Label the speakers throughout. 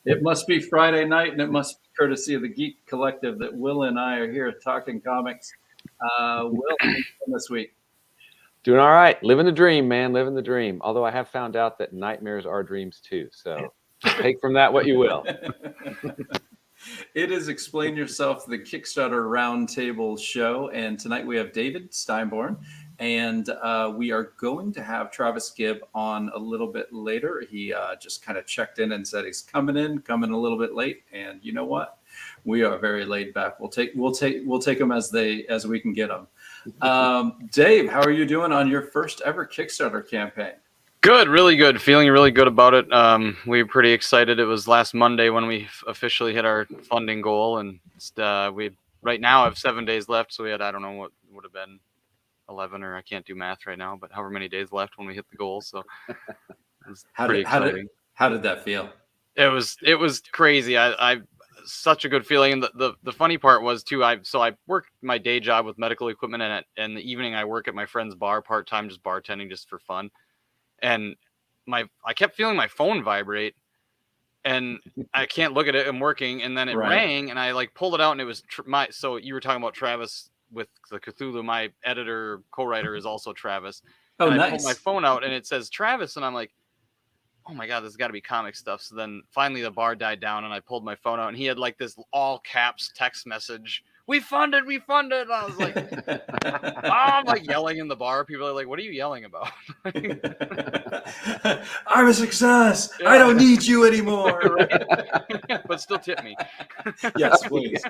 Speaker 1: It must be Friday night, and it must be courtesy of the Geek Collective that Will and I are here talking comics. Will, how you doing this week?
Speaker 2: Doing all right. Living the dream, man. Living the dream. Although I have found out that nightmares are dreams too. So take from that what you will.
Speaker 1: It is Explain Yourself, the Kickstarter Roundtable show. And tonight we have David Steinborn. And we are going to have Travis Gibb on a little bit later. He just kind of checked in and said he's coming a little bit late. And you know what? We are very laid back. We'll take them as we can get them. Dave, how are you doing on your first ever Kickstarter campaign?
Speaker 3: Good, really good. Feeling really good about it. We were pretty excited. It was last Monday when we officially hit our funding goal, and we right now have 7 days left. So we had, I don't know what would have been 11, or I can't do math right now, but however many days left when we hit the goal. So it was pretty exciting.
Speaker 1: How did that feel?
Speaker 3: It was crazy. I such a good feeling. And the funny part was too, I work my day job with medical equipment, and in the evening I work at my friend's bar part-time, just bartending, just for fun. And I kept feeling my phone vibrate, and I can't look at it. I'm working, and then it rang, and I pulled it out, and it was so you were talking about Travis with the Cthulhu. My editor, co-writer is also Travis.
Speaker 1: Oh,
Speaker 3: and
Speaker 1: nice.
Speaker 3: I pulled my phone out, and it says Travis, and I'm like, oh my God, this has got to be comic stuff. So then finally the bar died down, and I pulled my phone out, and he had this all caps text message. We funded. And I was like, I'm yelling in the bar. People are like, what are you yelling about?
Speaker 1: I'm a success. Yeah. I don't need you anymore.
Speaker 3: But still tip me.
Speaker 1: Yes, please.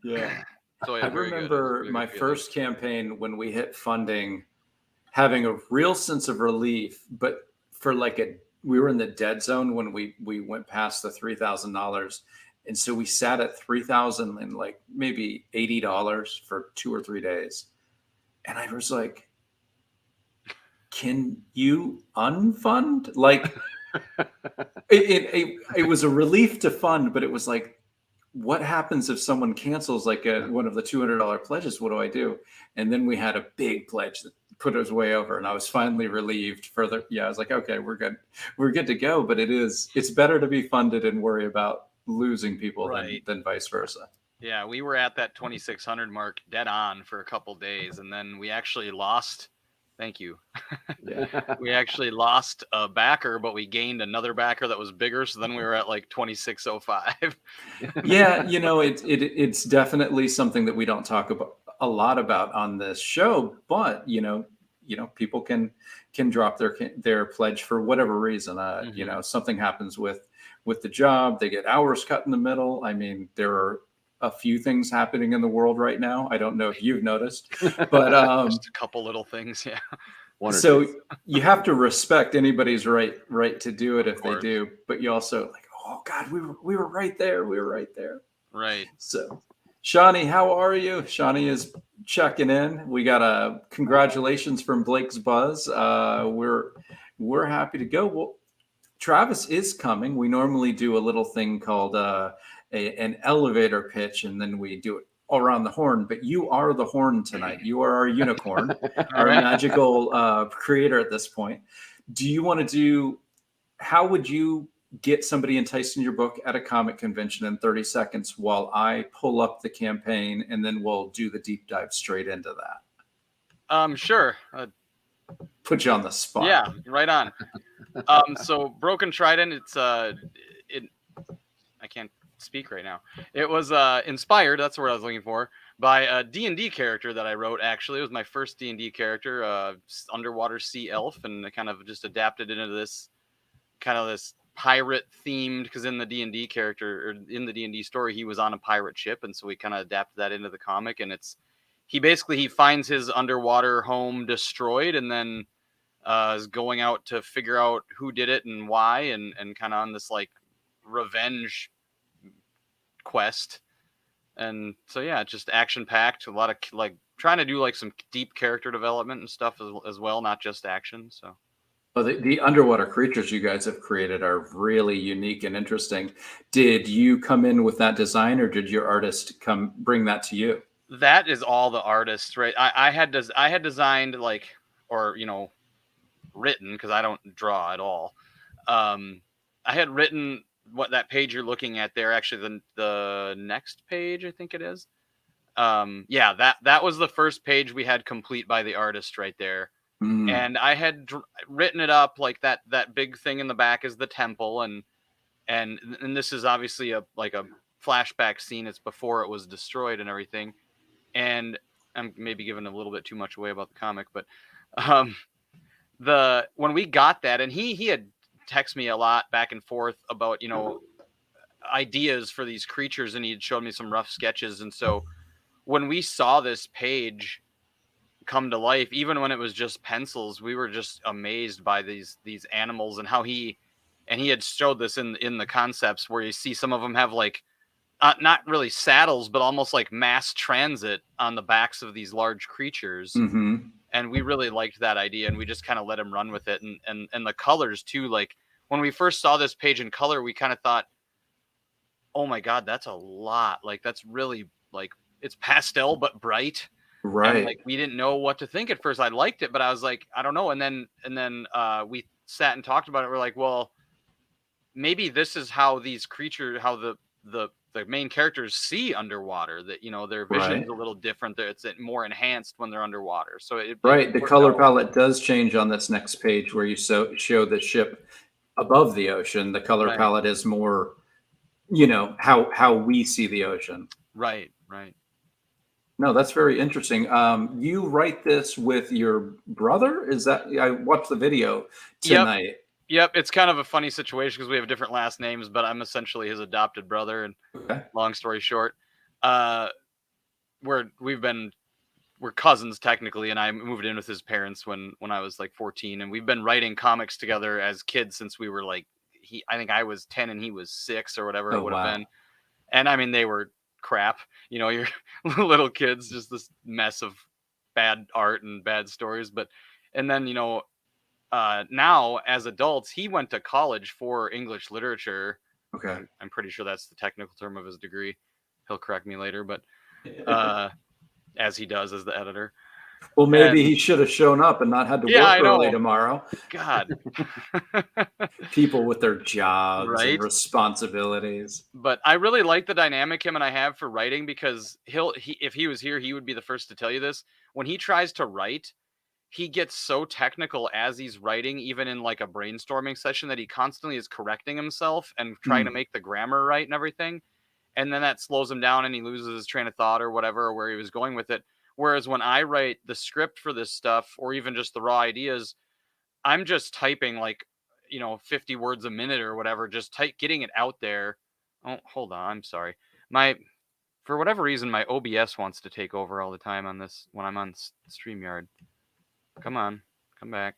Speaker 1: Yeah.
Speaker 3: So
Speaker 1: I remember my first campaign when we hit funding, having a real sense of relief, but for we were in the dead zone when we went past the $3,000. And so we sat at $3,000 and maybe $80 for 2 or 3 days. And I was like, can you unfund? It was a relief to fund, but it was what happens if someone cancels one of the $200 pledges? What do I do? And then we had a big pledge that put us way over, and I was finally relieved further. Yeah, I was like, okay, we're good to go. But it's better to be funded and worry about losing people than vice versa.
Speaker 3: Yeah, we were at that 2,600 mark dead on for a couple days, and then we actually lost. Thank you. Yeah. We actually lost a backer, but we gained another backer that was bigger. So then we were at 2,605.
Speaker 1: Yeah, it's definitely something that we don't talk about a lot about on this show, but people can drop their pledge for whatever reason. Something happens with the job, they get hours cut in the middle. I mean, there are a few things happening in the world right now. I don't know if you've noticed, but
Speaker 3: just a couple little things. Yeah.
Speaker 1: So you have to respect anybody's right to do it if they do, but you also oh God, we were right there. We were right there.
Speaker 3: Right.
Speaker 1: So Shawnee, how are you? Shawnee is checking in. We got a congratulations from Blake's Buzz. We're happy to go. Well, Travis is coming. We normally do a little thing called an elevator pitch, and then we do it all around the horn. But you are the horn tonight. You are our unicorn, our magical creator at this point. Do you want to do? How would you get somebody enticed in your book at a comic convention in 30 seconds while I pull up the campaign, and then we'll do the deep dive straight into that?
Speaker 3: Sure.
Speaker 1: Put you on the spot.
Speaker 3: Yeah, right on. So Broken Trident, it's I can't speak right now. It was inspired, that's what I was looking for, by a D&D character that I wrote. Actually, it was my first D&D character, underwater sea elf, and I kind of just adapted into this pirate themed, because in the D&D character, or in the D&D story, he was on a pirate ship, and so we kind of adapted that into the comic. And he finds his underwater home destroyed, and then is going out to figure out who did it and why, and kind of on this revenge quest. And so yeah, just action packed, a lot of trying to do some deep character development and stuff as well, not just action. So
Speaker 1: the underwater creatures you guys have created are really unique and interesting. Did you come in with that design, or did your artist bring that to you?
Speaker 3: That is all the artist, right? I had designed written, because I don't draw at all. had written what that page you're looking at there. Actually, the next page, I think it is. Yeah, that was the first page we had complete by the artist right there.
Speaker 1: Mm.
Speaker 3: And I had written it up like that big thing in the back is the temple, and this is obviously a flashback scene. It's before it was destroyed and everything. And I'm maybe giving a little bit too much away about the comic, but when we got that, and he had texted me a lot back and forth about, you know, ideas for these creatures, and he'd showed me some rough sketches. And so when we saw this page come to life, even when it was just pencils, we were just amazed by these animals and how he had showed this in the concepts, where you see some of them have like not really saddles, but almost like mass transit on the backs of these large creatures.
Speaker 1: Mm-hmm.
Speaker 3: And we really liked that idea, and we just kind of let him run with it. And the colors too, like when we first saw this page in color, we kind of thought, oh my God, that's a lot. Like, that's really, like, it's pastel but bright.
Speaker 1: Right.
Speaker 3: And like, we didn't know what to think at first. I liked it, but I was like, I don't know. And then we sat and talked about it. We're like, well, maybe this is how these creatures, how the main characters see underwater, that, you know, their vision's
Speaker 1: Right.
Speaker 3: a little different. It's more enhanced when they're underwater. So
Speaker 1: Right. The
Speaker 3: worked
Speaker 1: color
Speaker 3: out.
Speaker 1: palette does change on this next page where you show the ship above the ocean. The color
Speaker 3: Right.
Speaker 1: palette is more, you know, how we see the ocean.
Speaker 3: Right.
Speaker 1: No, that's very interesting. You write this with your brother? Is that, I watched the video tonight.
Speaker 3: Yep. It's kind of a funny situation because we have different last names, but I'm essentially his adopted brother. And
Speaker 1: Okay.
Speaker 3: long story short, we're cousins technically, and I moved in with his parents when I was like 14, and we've been writing comics together as kids since we were like, I think I was 10 and he was 6 or whatever it would have been. And I mean, they were crap, you know, you're little kids, just this mess of bad art and bad stories. But and then, you know, now as adults, he went to college for English literature.
Speaker 1: Okay.
Speaker 3: I'm pretty sure that's the technical term of his degree. He'll correct me later, but as he does as the editor.
Speaker 1: Well, maybe he should have shown up and not had to work early tomorrow.
Speaker 3: God.
Speaker 1: People with their jobs
Speaker 3: Right?
Speaker 1: and responsibilities.
Speaker 3: But I really like the dynamic him and I have for writing, because if he was here, he would be the first to tell you this. When he tries to write, he gets so technical as he's writing, even in like a brainstorming session, that he constantly is correcting himself and trying to make the grammar right and everything. And then that slows him down and he loses his train of thought or whatever, or where he was going with it. Whereas when I write the script for this stuff, or even just the raw ideas, I'm just typing like, you know, 50 words a minute or whatever, just getting it out there. Oh, hold on. I'm sorry. For whatever reason, my OBS wants to take over all the time on this when I'm on StreamYard. Come on, come back.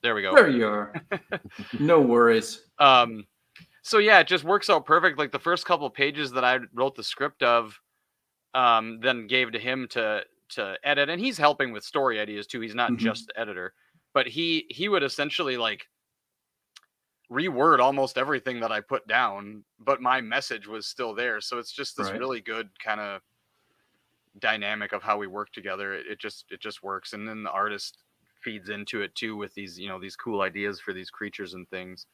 Speaker 3: There we go.
Speaker 1: There you are. No worries.
Speaker 3: So yeah, it just works out perfect. Like the first couple of pages that I wrote the script of, then gave to him to edit, and he's helping with story ideas too. He's not just the editor, but he would essentially like reword almost everything that I put down, but my message was still there. So it's just this really good kind of dynamic of how we work together. It just works, and then the artist feeds into it too with these, you know, these cool ideas for these creatures and things.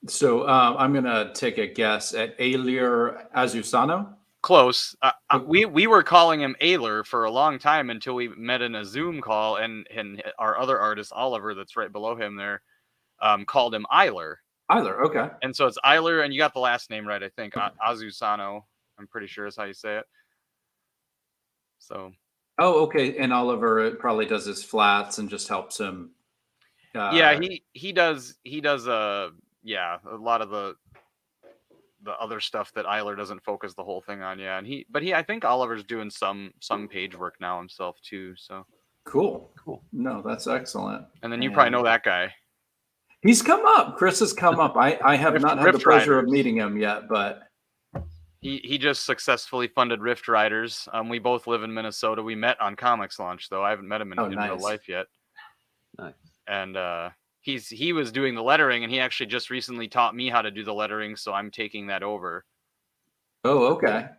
Speaker 1: So I'm gonna take a guess at Alier Azusano.
Speaker 3: Close. We were calling him Ayler for a long time until we met in a Zoom call, and our other artist Oliver, that's right below him there, called him Eiler.
Speaker 1: Eiler, okay.
Speaker 3: And so it's Eiler, and you got the last name right, I think. Azusano, I'm pretty sure is how you say it. So.
Speaker 1: Oh, okay. And Oliver probably does his flats and just helps him.
Speaker 3: Yeah, he does a lot of the other stuff that Eiler doesn't focus the whole thing on. Yeah, and I think Oliver's doing some page work now himself too. So
Speaker 1: cool. No, that's excellent.
Speaker 3: And then you probably know that guy.
Speaker 1: He's come up. Chris has come up. I have not had the pleasure of meeting him yet, but
Speaker 3: he just successfully funded Rift Riders. We both live in Minnesota. We met on Comics Launch, though. I haven't met him in real life yet.
Speaker 2: Nice.
Speaker 3: And he was doing the lettering, and he actually just recently taught me how to do the lettering, so I'm taking that over.
Speaker 1: Oh, okay.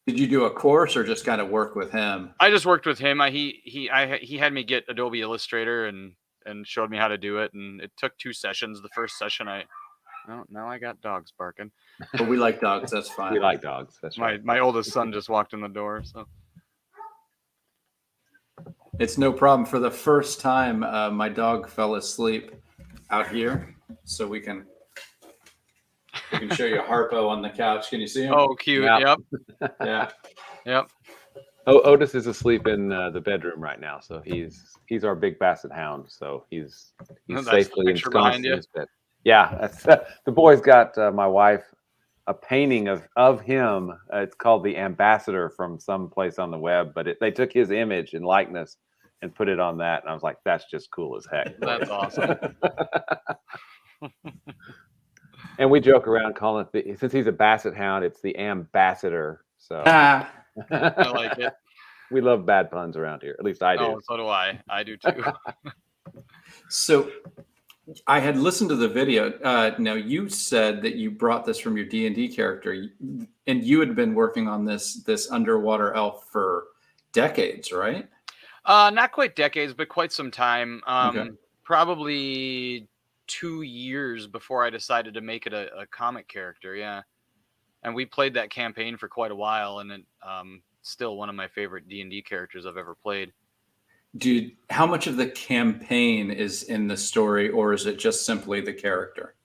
Speaker 1: Did you do a course or just kind of work with him?
Speaker 3: I just worked with him. He had me get Adobe Illustrator and showed me how to do it, and it took 2 sessions. The first session, now I got dogs barking.
Speaker 1: But we like dogs. That's fine.
Speaker 2: We like dogs. That's right.
Speaker 3: My oldest son just walked in the door, so
Speaker 1: It's no problem. For the first time, my dog fell asleep out here, so we can show you Harpo on the couch. Can you see him?
Speaker 3: oh, cute.
Speaker 2: Yeah.
Speaker 3: Yep,
Speaker 1: Yeah.
Speaker 3: yep.
Speaker 2: Otis is asleep in the bedroom right now, so he's our big basset hound. So he's
Speaker 3: That's the
Speaker 2: safely
Speaker 3: picture behind
Speaker 2: ensconced
Speaker 3: you.
Speaker 2: in his bed. Yeah, that's, the boys got my wife a painting of him. It's called the Ambassador from some place on the web, but they took his image and likeness and put it on that, and I was like, that's just cool as heck.
Speaker 3: That's awesome.
Speaker 2: And we joke around calling it since he's a basset hound, it's the Ambassador. So
Speaker 1: Ah,
Speaker 3: I like it.
Speaker 2: we love bad puns around here. At least I do.
Speaker 3: Oh, so do I. I do too.
Speaker 1: so I had listened to the video. Now you said that you brought this from your D&D character, and you had been working on this underwater elf for decades, right?
Speaker 3: Not quite decades, but quite some time.
Speaker 1: Okay.
Speaker 3: Probably 2 years before I decided to make it a comic character. Yeah, and we played that campaign for quite a while, and it still one of my favorite D&D characters I've ever played.
Speaker 1: Dude, how much of the campaign is in the story, or is it just simply the character?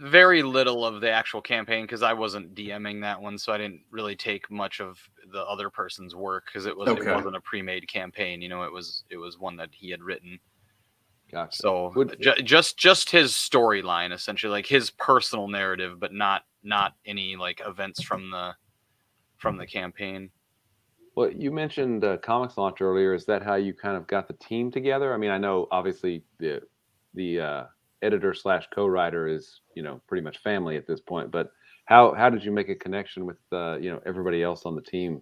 Speaker 3: Very little of the actual campaign because I wasn't DMing that one, so I didn't really take much of the other person's work because it
Speaker 1: Okay.
Speaker 3: wasn't a pre-made campaign. It was one that he had written.
Speaker 2: Gotcha.
Speaker 3: So just his storyline, essentially, like his personal narrative, but not any like events from the campain.
Speaker 2: Well, you mentioned Comics Launch earlier. Is that how you kind of got the team together? I mean, I know obviously the editor / co-writer is pretty much family at this point, but how did you make a connection with everybody else on the team?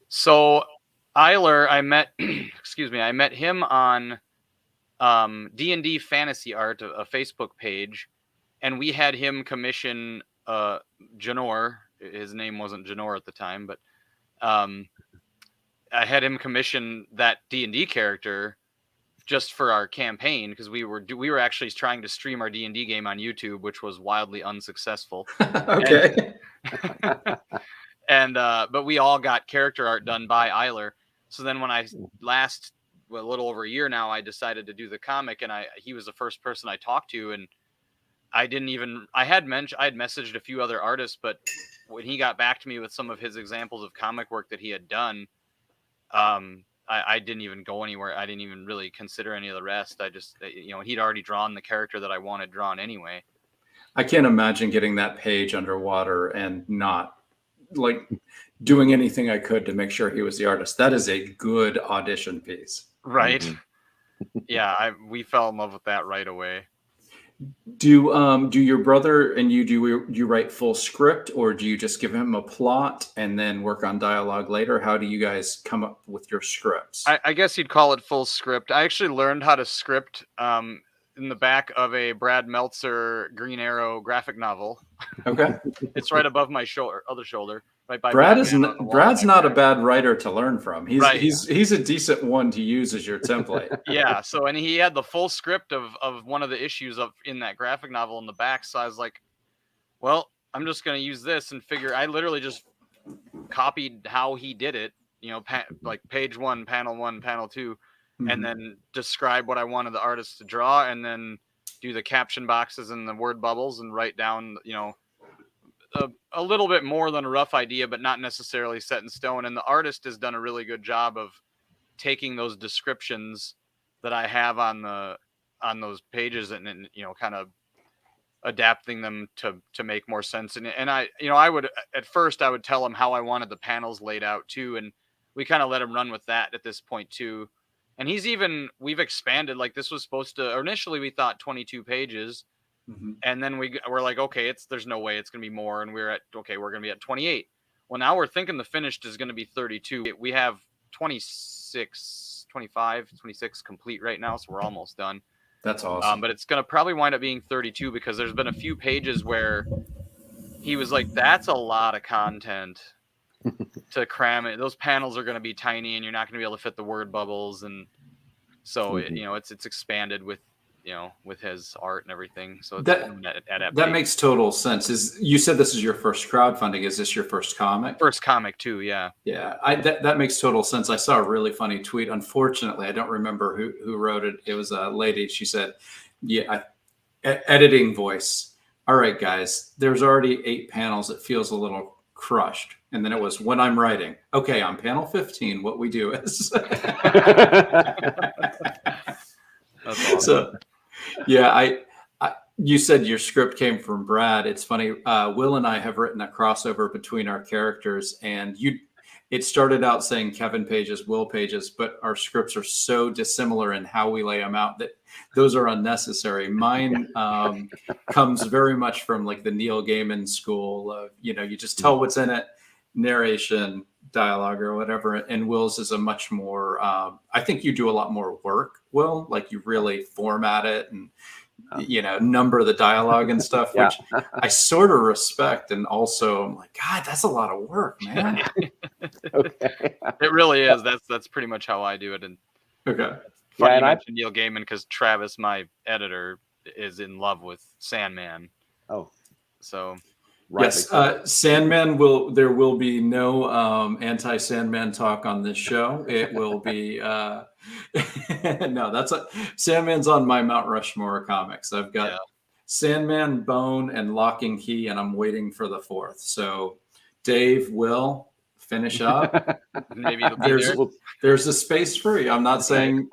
Speaker 3: So Eiler, I met I met him on D&D Fantasy Art, a Facebook page, and we had him commission Janor. His name wasn't Janor at the time, but I had him commission that D&D character just for our campaign because we were actually trying to stream our D&D game on YouTube, which was wildly unsuccessful.
Speaker 1: Okay.
Speaker 3: And but we all got character art done by Eiler. So then when I a little over a year now, I decided to do the comic, and he was the first person I talked to, and I had messaged a few other artists, but when he got back to me with some of his examples of comic work that he had done, I didn't even go anywhere. I didn't even really consider any of the rest. I just, he'd already drawn the character that I wanted drawn anyway.
Speaker 1: I can't imagine getting that page underwater and not like doing anything I could to make sure he was the artist. That is a good audition piece.
Speaker 3: Right.
Speaker 2: Mm-hmm.
Speaker 3: Yeah. We fell in love with that right away.
Speaker 1: Do your brother and do you write full script, or do you just give him a plot and then work on dialogue later? How do you guys come up with your scripts?
Speaker 3: I guess you'd call it full script. I actually learned how to script in the back of a Brad Meltzer Green Arrow graphic novel.
Speaker 1: Okay.
Speaker 3: It's right above my other shoulder. Right by
Speaker 1: Brad's
Speaker 3: Batman
Speaker 1: not a bad writer to learn from. He's
Speaker 3: right.
Speaker 1: he's a decent one to use as your template.
Speaker 3: Yeah. So, and he had the full script of one of the issues in that graphic novel in the back. So I was like, well, I'm just going to use this and I literally just copied how he did it, like page 1, panel 1, panel 2,
Speaker 1: Mm-hmm.
Speaker 3: and then describe what I wanted the artist to draw, and then do the caption boxes and the word bubbles and write down, a little bit more than a rough idea, but not necessarily set in stone. And the artist has done a really good job of taking those descriptions that I have on those pages and kind of adapting them to make more sense. And I would, at first I would tell him how I wanted the panels laid out too. And we kind of let him run with that at this point too. And we've expanded, like this was supposed to, or initially we thought 22 pages.
Speaker 1: Mm-hmm.
Speaker 3: And then we're like, okay, there's no way it's going to be more. And we're going to be at 28. Well, now we're thinking the finished is going to be 32. We have 26 complete right now. So we're almost done.
Speaker 1: That's awesome.
Speaker 3: But it's going to probably wind up being 32 because there's been a few pages where he was like, "That's a lot of content to cram it. Those panels are going to be tiny, and you're not going to be able to fit the word bubbles." And so it's expanded with with his art and everything. So it's an
Speaker 1: That
Speaker 3: adaptation.
Speaker 1: makes total sense. You said this is your first crowdfunding. Is this your first comic?
Speaker 3: First comic too, yeah.
Speaker 1: Yeah, that makes total sense. I saw a really funny tweet. Unfortunately, I don't remember who wrote it. It was a lady. She said, "Yeah, editing voice. All right, guys. There's already 8 panels. It feels a little crushed." And then it was, "When I'm writing, okay, on panel 15, what we do is."
Speaker 3: That's awesome.
Speaker 1: So, yeah, you said your script came from Brad. It's funny. Will and I have written a crossover between our characters, and it started out saying Kevin pages, Will pages, but our scripts are so dissimilar in how we lay them out that those are unnecessary. Mine comes very much from like the Neil Gaiman school of, you just tell what's in it, narration, dialogue, or whatever. And Will's is a much more, I think you do a lot more work, Will, like you really format it and number the dialogue and stuff, which I sort of respect. And also I'm like, God, that's a lot of work, man.
Speaker 2: Okay.
Speaker 3: It really is. That's pretty much how I do it. And
Speaker 1: Okay.
Speaker 3: funny you mentioned Neil Gaiman, because Travis, my editor, is in love with Sandman.
Speaker 2: Oh,
Speaker 3: so
Speaker 1: yes, Sandman there will be no anti-Sandman talk on this show. It will be no, Sandman's on my Mount Rushmore of comics. I've got Sandman, Bone, and Locking Key, and I'm waiting for the 4th. So Dave will finish up.
Speaker 3: Maybe
Speaker 1: there's a space free. I'm not saying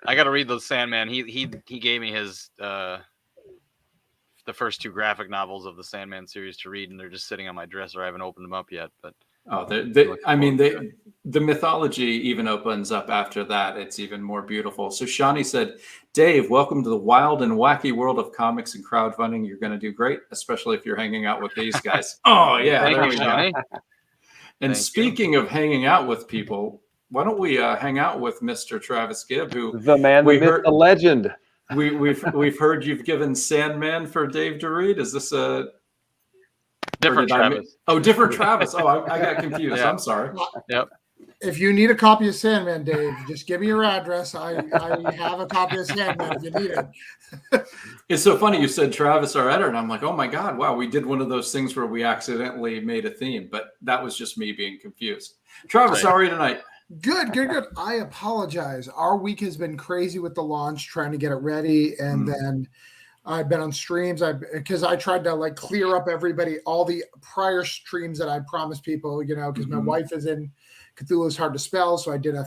Speaker 3: I got to read the Sandman. He gave me his the first 2 graphic novels of the Sandman series to read, and they're just sitting on my dresser. I haven't opened them up yet, but
Speaker 1: the mythology even opens up after that. It's even more beautiful. So Shawnee said, "Dave, welcome to the wild and wacky world of comics and crowdfunding. You're going to do great, especially if you're hanging out with these guys." Oh yeah,
Speaker 3: Thank
Speaker 1: there
Speaker 3: you,
Speaker 1: we
Speaker 3: Shawnee.
Speaker 1: go. And speaking of hanging out with people, why don't we hang out with Mr. Travis Gibb, who
Speaker 2: the man, the myth, the legend.
Speaker 1: We've heard you've given Sandman for Dave to read. Is this a
Speaker 3: different Travis?
Speaker 1: Different Travis. Oh, I got confused. Yeah. I'm sorry.
Speaker 3: Yep.
Speaker 4: If you need a copy of Sandman, Dave, just give me your address. I have a copy of Sandman if you need it.
Speaker 1: It's so funny you said Travis, our editor, and I'm like, oh my God, wow, we did one of those things where we accidentally made a theme, but that was just me being confused. Travis, how are you tonight?
Speaker 4: Good. I apologize. Our week has been crazy with the launch, trying to get it ready, and then I've been on streams. Because I tried to like clear up all the prior streams that I promised people, because my wife is in Cthulhu's Hard to Spell, so I did a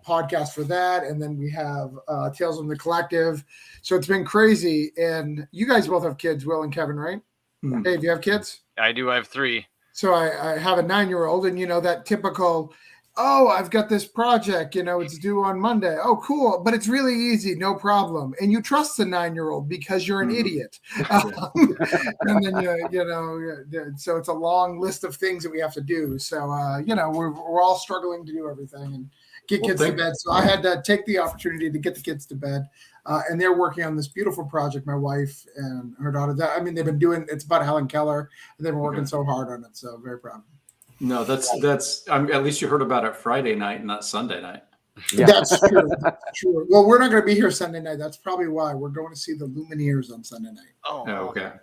Speaker 4: podcast for that, and then we have Tales from the Collective. So it's been crazy, and you guys both have kids, Will and Kevin, right? Mm-hmm. Dave, you have kids?
Speaker 3: I do. I have 3.
Speaker 4: So I have a 9-year-old, and that typical, oh, I've got this project, it's due on Monday. Oh, cool. But it's really easy. No problem. And you trust the 9-year-old because you're an idiot. And then, so it's a long list of things that we have to do. So, we're all struggling to do everything and get kids to bed. So I had to take the opportunity to get the kids to bed. And they're working on this beautiful project, my wife and her daughter. They've been doing, it's about Helen Keller, and they've been working so hard on it. So very proud.
Speaker 1: No, that's at least you heard about it Friday night, not Sunday night.
Speaker 4: Yeah. That's true. True. Well, we're not going to be here Sunday night. That's probably why we're going to see the Lumineers on Sunday night.
Speaker 3: Oh,
Speaker 1: okay.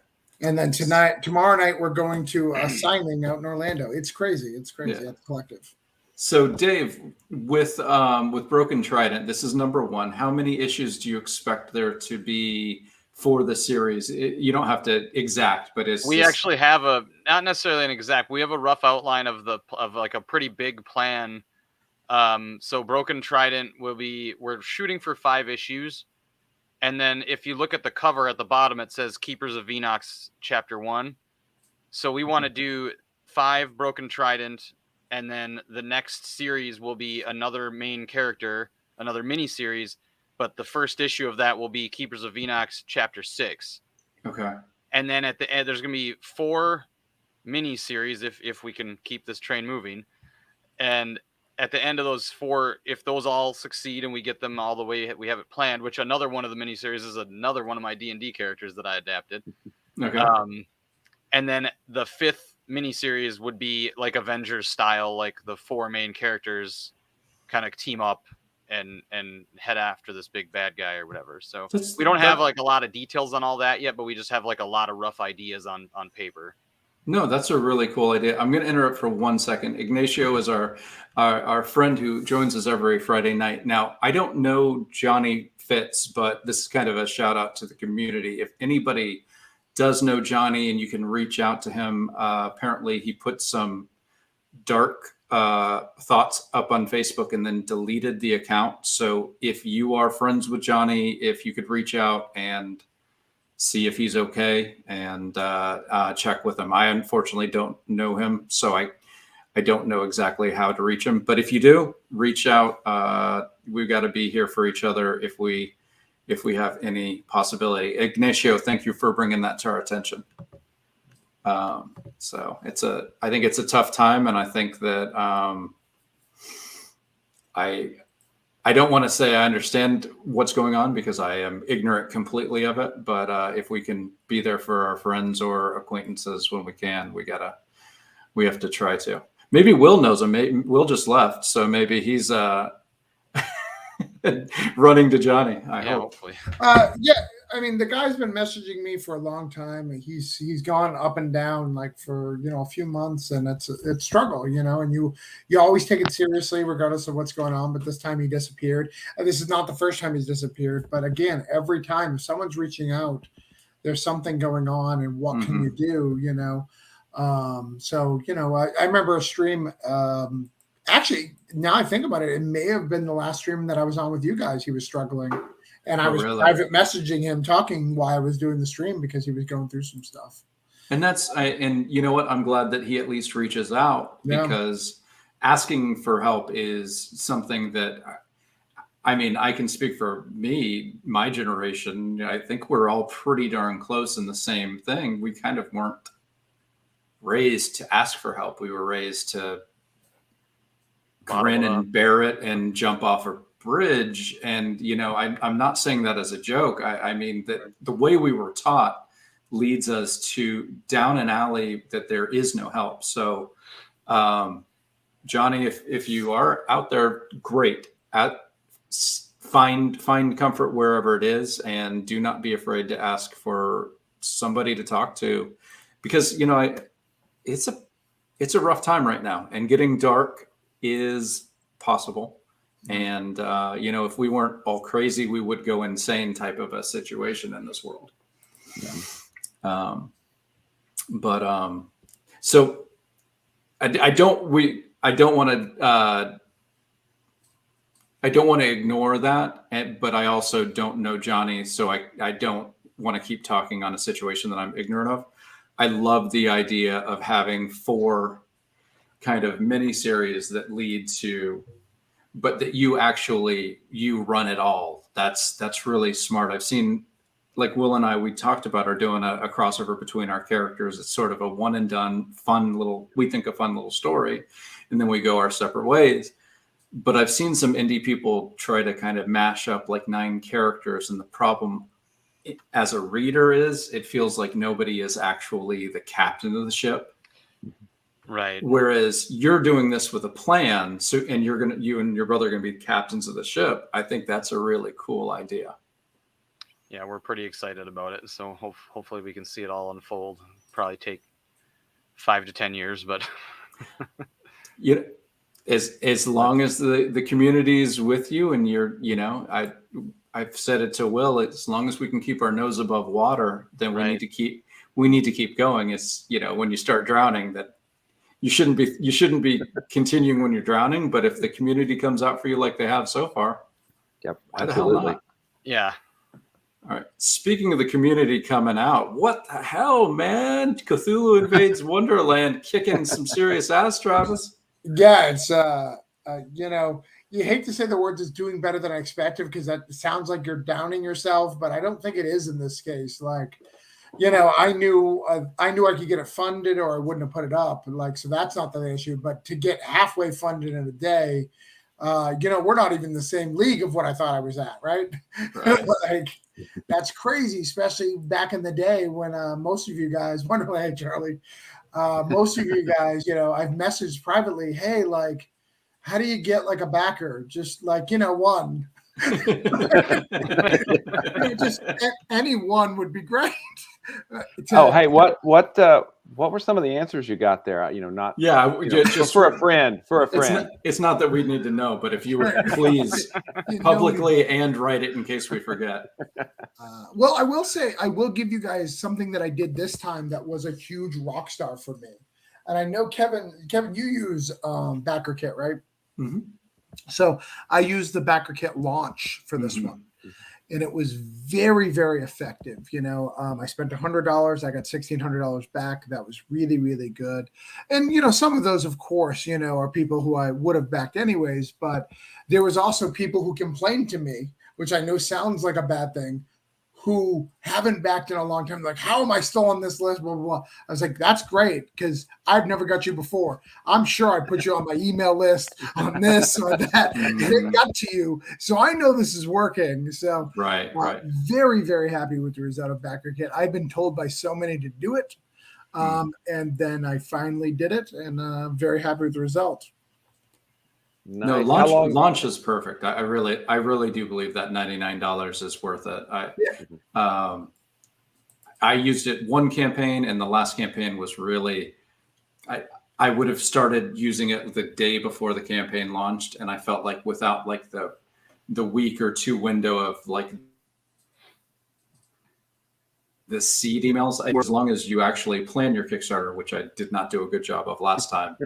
Speaker 4: And then tomorrow night, we're going to a signing out in Orlando. It's crazy. It's crazy at the Collective.
Speaker 1: So, Dave, with Broken Trident, this is number 1. How many issues do you expect there to be for the series? You don't have to exact, but
Speaker 3: we actually have not necessarily an exact. We have a rough outline of like a pretty big plan. So Broken Trident we're shooting for 5 issues, and then if you look at the cover at the bottom, it says Keepers of Venox Chapter 1. So we want to do 5 Broken Trident, and then the next series will be another main character, another mini series. But the first issue of that will be Keepers of Venox Chapter 6.
Speaker 1: Okay.
Speaker 3: And then at the end, there's going to be 4 mini series if we can keep this train moving. And at the end of those 4, if those all succeed and we get them all the way we have it planned, which another one of the mini series is another one of my D&D characters that I adapted.
Speaker 1: Okay.
Speaker 3: and then the 5th miniseries would be like Avengers style, like the 4 main characters kind of team up and head after this big bad guy or whatever. So we don't have like a lot of details on all that yet, but we just have like a lot of rough ideas on paper.
Speaker 1: No, that's a really cool idea. I'm going to interrupt for 1 second. Ignacio is our friend who joins us every Friday night. Now, I don't know Johnny Fitz, but this is kind of a shout out to the community. If anybody does know Johnny and you can reach out to him, apparently he put some dark thoughts up on Facebook and then deleted the account. So if you are friends with Johnny, if you could reach out and see if he's okay and check with him. I unfortunately don't know him, so I don't know exactly how to reach him. But if you do, reach out. We've got to be here for each other if we have any possibility. Ignacio, thank you for bringing that to our attention. So I think it's a tough time, and I think that I don't want to say I understand what's going on because I am ignorant completely of it. But if we can be there for our friends or acquaintances when we can, we have to try to. Maybe Will knows him. Maybe Will just left, so maybe he's running to Johnny. I hope.
Speaker 3: Hopefully.
Speaker 4: Yeah. I mean, the guy's been messaging me for a long time. He's gone up and down like for a few months, and it's struggle, and you always take it seriously regardless of what's going on. But this time he disappeared. And this is not the first time he's disappeared, but again, every time if someone's reaching out, there's something going on, and what can you do? So I remember a stream. Actually, now I think about it, it may have been the last stream that I was on with you guys. He was struggling. And I was private messaging him, talking while I was doing the stream because he was going through some stuff.
Speaker 1: And and you know what? I'm glad that he at least reaches out because asking for help is something that, I mean, I can speak for me, my generation. I think we're all pretty darn close in the same thing. We kind of weren't raised to ask for help. We were raised to grin and bear it and jump off a bridge. And I'm not saying that as a joke. I mean that the way we were taught leads us to down an alley that there is no help. So Johnny, if you are out there, great. Find comfort wherever it is, and do not be afraid to ask for somebody to talk to, because it's a rough time right now, and getting dark is possible. And, if we weren't all crazy, we would go insane type of a situation in this world. Yeah. So I don't want to ignore that, but I also don't know Johnny. So I don't want to keep talking on a situation that I'm ignorant of. I love the idea of having 4 kind of mini series that lead to, but that you run it all. That's really smart. I've seen, like Will and I, we talked about are doing a crossover between our characters. It's sort of a one and done, fun little story. And then we go our separate ways. But I've seen some indie people try to kind of mash up like 9 characters. And the problem as a reader is it feels like nobody is actually the captain of the ship.
Speaker 3: Right.
Speaker 1: Whereas you're doing this with a plan, and you and your brother are going to be captains of the ship. I think that's a really cool idea.
Speaker 3: Yeah, we're pretty excited about it. So hopefully we can see it all unfold. Probably take 5 to 10 years, but
Speaker 1: as long as the community is with you, and I've said it to Will, as long as we can keep our nose above water, then we need to keep going. It's when you start drowning, that you shouldn't be continuing when you're drowning. But if the community comes out for you like they have so far,
Speaker 2: yep,
Speaker 1: why the hell not?
Speaker 3: Yeah.
Speaker 1: All right. Speaking of the community coming out, what the hell, man? Cthulhu Invades Wonderland kicking some serious ass, Travis.
Speaker 4: Yeah, it's you hate to say the words "is doing better than I expected" because that sounds like you're downing yourself, but I don't think it is in this case. Like, I knew I could get it funded, or I wouldn't have put it up. Like, so that's not the issue. But to get halfway funded in a day, we're not even the same league of what I thought I was at, right?
Speaker 1: Right.
Speaker 4: Like, that's crazy, especially back in the day when most of you guys, hey, Charlie, most of you guys, I've messaged privately, hey, like, how do you get like a backer? Just like, one. Just any one would be great.
Speaker 2: Hey, what were some of the answers you got there? Not
Speaker 1: just
Speaker 2: for a friend.
Speaker 1: It's not that we need to know, but if you would please publicly and write it in case we forget.
Speaker 4: Well, I will say, I will give you guys something that I did this time that was a huge rock star for me. And I know Kevin, you use Backer Kit, right?
Speaker 1: Mm-hmm.
Speaker 4: So I used the Backer Kit launch for this one. And it was very, very effective. I spent $100. I got $1,600 back. That was really, really good. And, some of those, of course, are people who I would have backed anyways. But there was also people who complained to me, which I know sounds like a bad thing, who haven't backed in a long time. Like, how am I still on this list? Blah, blah, blah. I was like, that's great because I've never got you before. I'm sure I put you on my email list on this or that. And it got to you. So I know this is working. So
Speaker 1: right.
Speaker 4: Very, very happy with the result of Backer Kit. I've been told by so many to do it. And then I finally did it and very happy with the result.
Speaker 2: Nice.
Speaker 1: No, launch is perfect. I really do believe that $99 is worth it. I used it one campaign, and the last campaign was really. I would have started using it the day before the campaign launched, and I felt like without like the week or two window of like the seed emails, as long as you actually plan your Kickstarter, which I did not do a good job of last time.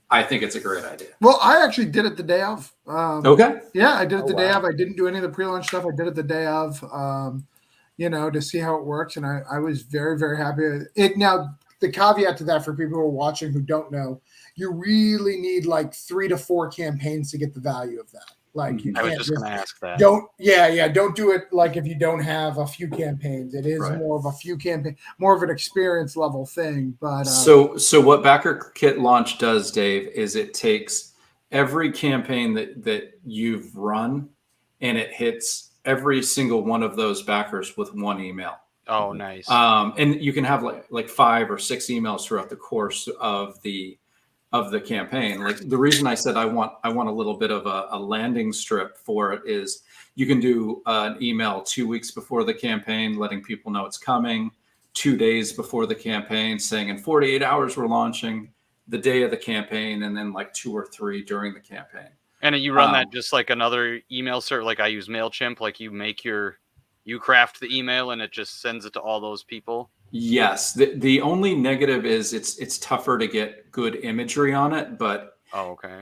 Speaker 1: I think it's a great idea.
Speaker 4: Well, I actually did it the day of.
Speaker 1: Okay.
Speaker 4: Yeah, I did it the day of. I didn't do any of the pre-launch stuff. I did it the day of, to see how it works. And I was very, very happy with it. Now, the caveat to that for people who are watching who don't know, you really need like 3 to 4 campaigns to get the value of that. Like, you
Speaker 3: I was
Speaker 4: can't
Speaker 3: just going to ask that.
Speaker 4: Don't do it like if you don't have a few campaigns. It is more of a few campaign, more of an experience level thing. But
Speaker 1: so what Backer Kit launch does, Dave, is it takes every campaign that you've run and it hits every single one of those backers with one email.
Speaker 3: Oh, nice.
Speaker 1: And you can have like 5 or 6 emails throughout the course of the campaign. Like the reason I said I want a little bit of a landing strip for it is you can do an email 2 weeks before the campaign, letting people know it's coming, 2 days before the campaign, saying in 48 hours we're launching, the day of the campaign, and then like 2 or 3 during the campaign.
Speaker 3: And you run that just like another email server, like I use MailChimp, like you craft the email and it just sends it to all those people.
Speaker 1: Yes. The only negative is it's tougher to get good imagery on it, but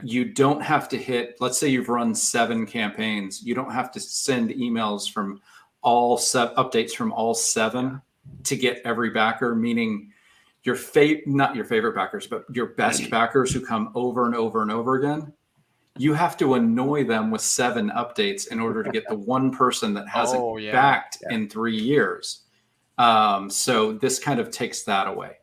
Speaker 1: you don't have to hit, let's say you've run 7 campaigns. You don't have to send emails from all updates from all 7 to get every backer, meaning not your favorite backers, but your best backers who come over and over and over again. You have to annoy them with 7 updates in order to get the one person that hasn't backed in 3 years. So this kind of takes that away.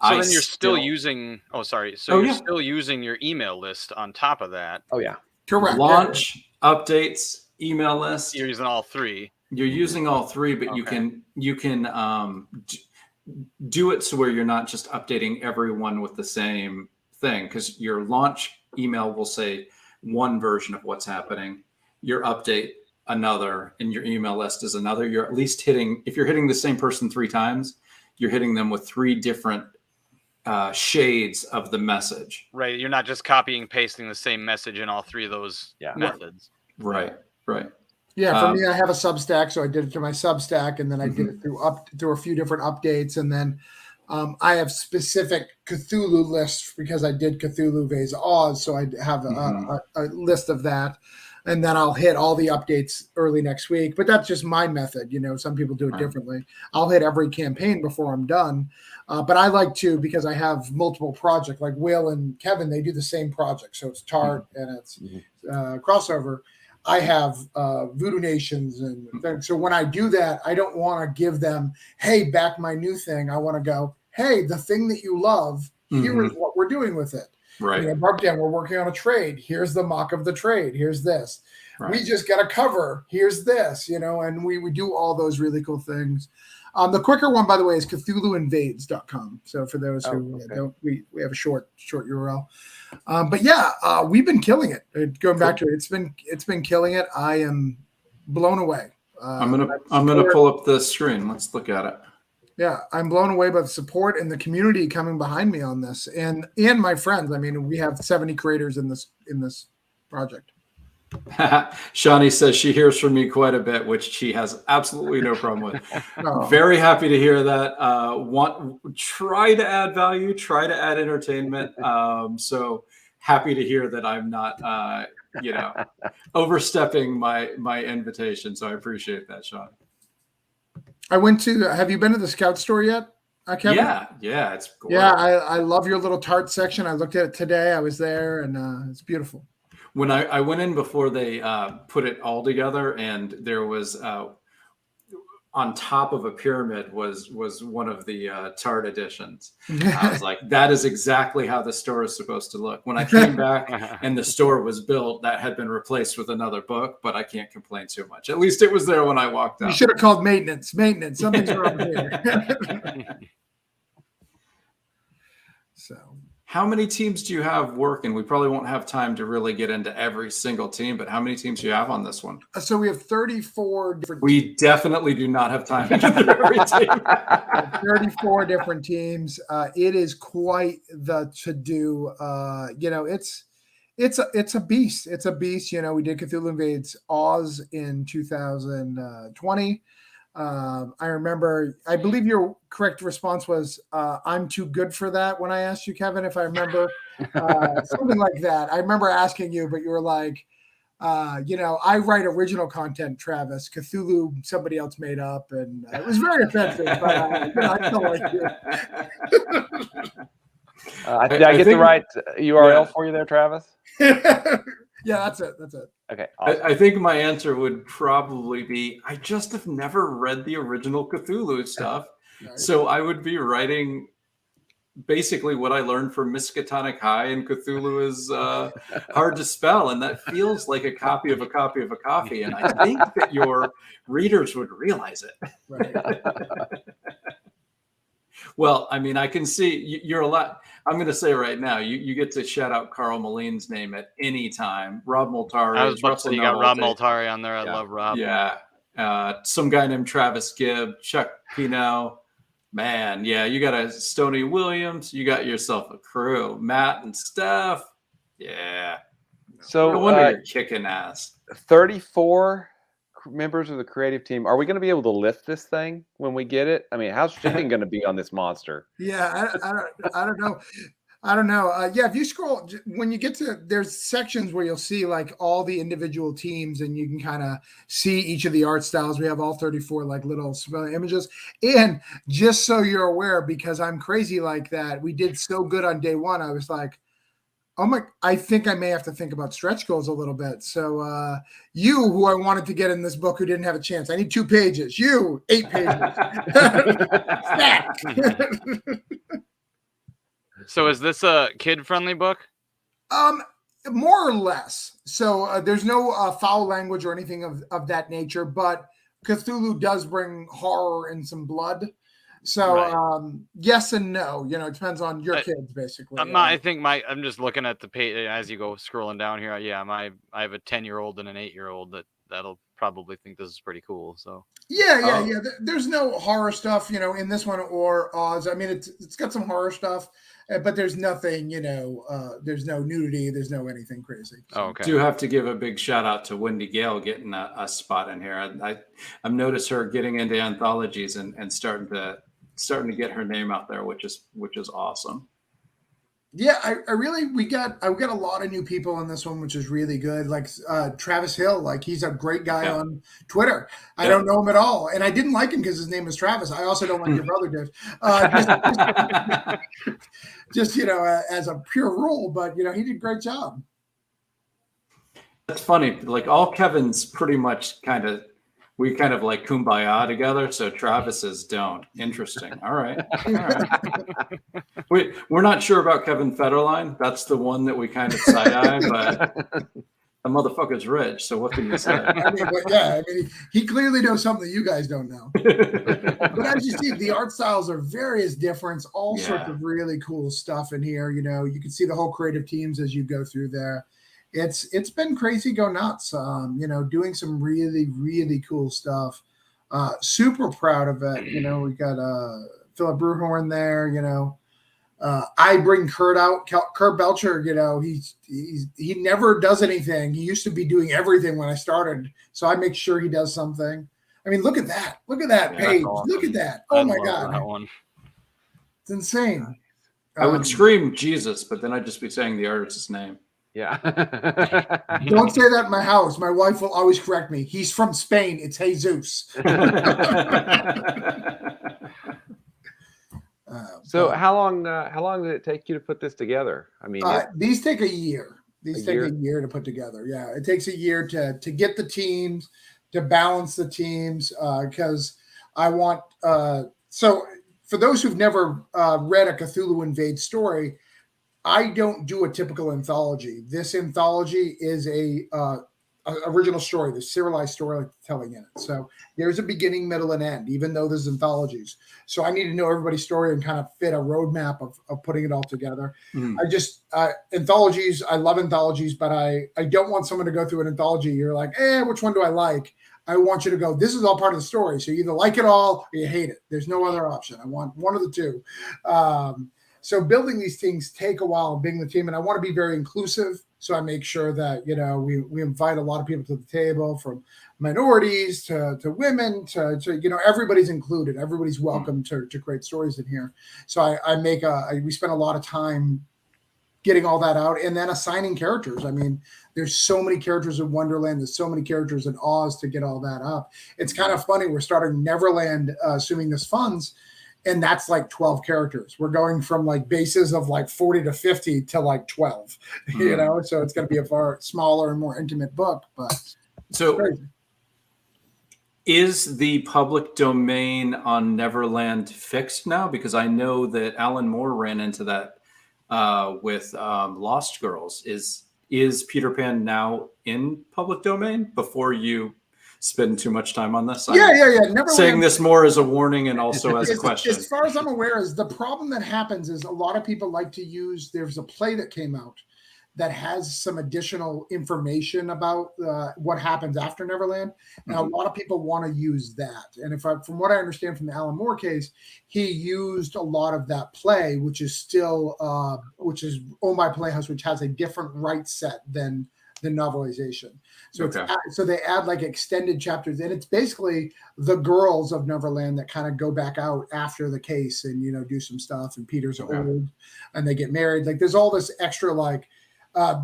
Speaker 3: So then you're still using. Oh, sorry. So you're still using your email list on top of that.
Speaker 2: Oh yeah,
Speaker 4: correct.
Speaker 1: Launch, updates, email list.
Speaker 3: You're using all 3.
Speaker 1: You're using all 3, but you can do it so where you're not just updating everyone with the same thing, because your launch email will say one version of what's happening, your update another, and your email list is another. You're at least if you're hitting the same person 3 times, you're hitting them with 3 different shades of the message.
Speaker 3: Right. You're not just copying and pasting the same message in all 3 of those methods.
Speaker 1: Right.
Speaker 4: Yeah, for me, I have a Substack, so I did it to my Substack, and then I did it through a few different updates, and then I have specific Cthulhu lists because I did Cthulhu Vase Oz, so I have a list of that, and then I'll hit all the updates early next week. But that's just my method. Some people do it differently. I'll hit every campaign before I'm done, but I like to, because I have multiple projects. Like Will and Kevin, they do the same project, so it's Tart and it's Crossover. I have Voodoo Nations and things. So when I do that, I don't want to give them, hey, back my new thing. I want to go, hey, the thing that you love, Here is what we're doing with it.
Speaker 1: Right.
Speaker 4: You know, mark down, we're working on a trade. Here's the mock of the trade. Here's this.
Speaker 1: Right.
Speaker 4: We just got a cover. Here's this, you know, and we do all those really cool things. The quicker one, by the way, is CthulhuInvades.com. So for those who don't, we have a short URL. But yeah, we've been killing it. Going back to it, it's been killing it. I am blown away.
Speaker 1: I'm gonna pull up the screen. Let's look at it.
Speaker 4: Yeah, I'm blown away by the support and the community coming behind me on this, and my friends. I mean, we have 70 creators in this project.
Speaker 1: Shawnee says she hears from me quite a bit, which she has absolutely no problem with.
Speaker 4: Oh.
Speaker 1: Very happy to hear that. Try to add value, try to add entertainment. So happy to hear that I'm not, overstepping my invitation. So I appreciate that, Sean.
Speaker 4: Have you been to the Scout store yet, Kevin?
Speaker 1: Yeah, it's gorgeous.
Speaker 4: Yeah, I love your little tart section. I looked at it today. I was there, and it's beautiful.
Speaker 1: When I went in before they put it all together, and there was on top of a pyramid was one of the tart editions. I was like, that is exactly how the store is supposed to look. When I came back and the store was built, that had been replaced with another book, but I can't complain too much. At least it was there when I walked out.
Speaker 4: You should have called maintenance. Something's wrong here. So.
Speaker 1: How many teams do you have working? We probably won't have time to really get into every single team, but how many teams do you have on this one?
Speaker 4: So we have 34 different
Speaker 1: We definitely do not have time to get through every team.
Speaker 4: 34 different teams. It is quite the to-do. It's a beast. It's a beast. You know, we did Cthulhu Invades Oz in 2020. I remember, I believe your correct response was, I'm too good for that when I asked you, Kevin, if I remember, something like that. I remember asking you, but you were like, I write original content, Travis. Cthulhu, somebody else made up, and it was very offensive, but I still like you.
Speaker 2: Did I get the right URL for you there, Travis?
Speaker 4: Yeah, that's it.
Speaker 2: Okay. Awesome.
Speaker 1: I think my answer would probably be, I just have never read the original Cthulhu stuff.
Speaker 4: Right.
Speaker 1: So I would be writing basically what I learned from Miskatonic High, and Cthulhu is hard to spell. And that feels like a copy of a copy of a copy. And I think that your readers would realize it.
Speaker 4: Right.
Speaker 1: Well, I mean, I can see you're a lot. I'm going to say right now, you get to shout out Carl Moline's name at any time. Rob Multari.
Speaker 3: I was about to say you got Rob Multari on there. I love Rob.
Speaker 1: Yeah. Some guy named Travis Gibb, Chuck Pino. Man, yeah, you got a Stoney Williams. You got yourself a crew. Matt and Steph. Yeah.
Speaker 2: So
Speaker 1: no wonder you're kicking ass.
Speaker 2: 34 members of the creative team. Are we going to be able to lift this thing when we get it? I mean, how's shipping going to be on this monster?
Speaker 4: Yeah, I don't know. I don't know. Yeah, if you scroll, when you get to, there's sections where you'll see like all the individual teams, and you can kind of see each of the art styles. We have all 34 like little images. And just so you're aware, because I'm crazy like that, we did so good on day one. I was like, I think I may have to think about stretch goals a little bit. So you, who I wanted to get in this book, who didn't have a chance, I need 2 pages. You, 8 pages.
Speaker 3: So is this a kid-friendly book?
Speaker 4: More or less. So there's no foul language or anything of that nature, but Cthulhu does bring horror and some blood. So
Speaker 3: Right.
Speaker 4: Yes and no. You know, it depends on your kids, basically.
Speaker 3: I think I'm just looking at the page as you go scrolling down here. Yeah, I have a 10-year-old and an 8-year-old that'll probably think this is pretty cool. So
Speaker 4: yeah. There's no horror stuff, you know, in this one or Oz. I mean, it's got some horror stuff, but there's nothing, you know, there's no nudity, there's no anything crazy. So.
Speaker 3: okay.
Speaker 1: Do have to give a big shout out to Wendy Gale getting a spot in here. I've noticed her getting into anthologies and starting to get her name out there, which is awesome.
Speaker 4: Yeah, we got a lot of new people in this one, which is really good. Like Travis Hill, like he's a great guy on Twitter. I don't know him at all, and I didn't like him because his name is Travis. I also don't like your brother, Dave. Just you know, as a pure rule, but you know, he did a great job.
Speaker 1: That's funny. Like all Kevin's pretty much kind of we kind of like kumbaya together. So Travis's don't. Interesting. All right. All right. We're not sure about Kevin Federline. That's the one that we kind of side eye, but the motherfucker's rich. So what can you say?
Speaker 4: I mean, but yeah, I mean, he clearly knows something you guys don't know. But as you see, the art styles are various different, all sorts of really cool stuff in here. You know, you can see the whole creative teams as you go through there. It's been crazy, go nuts. You know, doing some really, really cool stuff. Super proud of it. You know, we got Philip Bruhorn there, you know. I bring Kurt out. Kurt Belcher, you know, he never does anything. He used to be doing everything when I started, so I make sure he does something. I mean, look at that! Look at that page!
Speaker 3: Awesome.
Speaker 4: Look at that! Oh my god,
Speaker 3: that one.
Speaker 4: It's insane.
Speaker 1: I would scream Jesus, but then I'd just be saying the artist's name.
Speaker 2: Yeah.
Speaker 4: Don't say that in my house. My wife will always correct me. He's from Spain. It's Jesus.
Speaker 2: So how long did it take you to put this together? I mean,
Speaker 4: these take a year. These take a year to put together. Yeah, it takes a year to get the teams, to balance the teams, because I want. So for those who've never read a Cthulhu Invade story, I don't do a typical anthology. This anthology is a original story, the serialized storytelling in it. So there's a beginning, middle, and end, even though there's anthologies. So I need to know everybody's story and kind of fit a roadmap of putting it all together. I just anthologies. I love anthologies, but I don't want someone to go through an anthology. You're like, which one do I like? I want you to go, this is all part of the story. So you either like it all or you hate it. There's no other option. I want one of the two. So building these things take a while, being the team, and I want to be very inclusive. So I make sure that, you know, we invite a lot of people to the table, from minorities to women to you know, everybody's included. Everybody's welcome to create stories in here. So we spend a lot of time getting all that out, and then assigning characters. I mean, there's so many characters in Wonderland. There's so many characters in Oz to get all that up. It's kind of funny. We're starting Neverland, assuming this funds, and that's like 12 characters. We're going from like bases of like 40 to 50 to like 12, you know? So it's going to be a far smaller and more intimate book, but
Speaker 1: so is the public domain on Neverland fixed now? Because I know that Alan Moore ran into that with Lost Girls. Is Peter Pan now in public domain? Before you spend too much time on this,
Speaker 4: yeah. Neverland,
Speaker 1: saying this more as a warning and also as a question.
Speaker 4: As far as I'm aware, is the problem that happens is a lot of people like to use. There's a play that came out that has some additional information about what happens after Neverland, and a lot of people want to use that. And from what I understand from the Alan Moore case, he used a lot of that play, which is still which is Oh My Playhouse, which has a different rights set than the novelization. So so they add like extended chapters, and it's basically the girls of Neverland that kind of go back out after the case and, you know, do some stuff. And Peter's old, and they get married. Like there's all this extra like.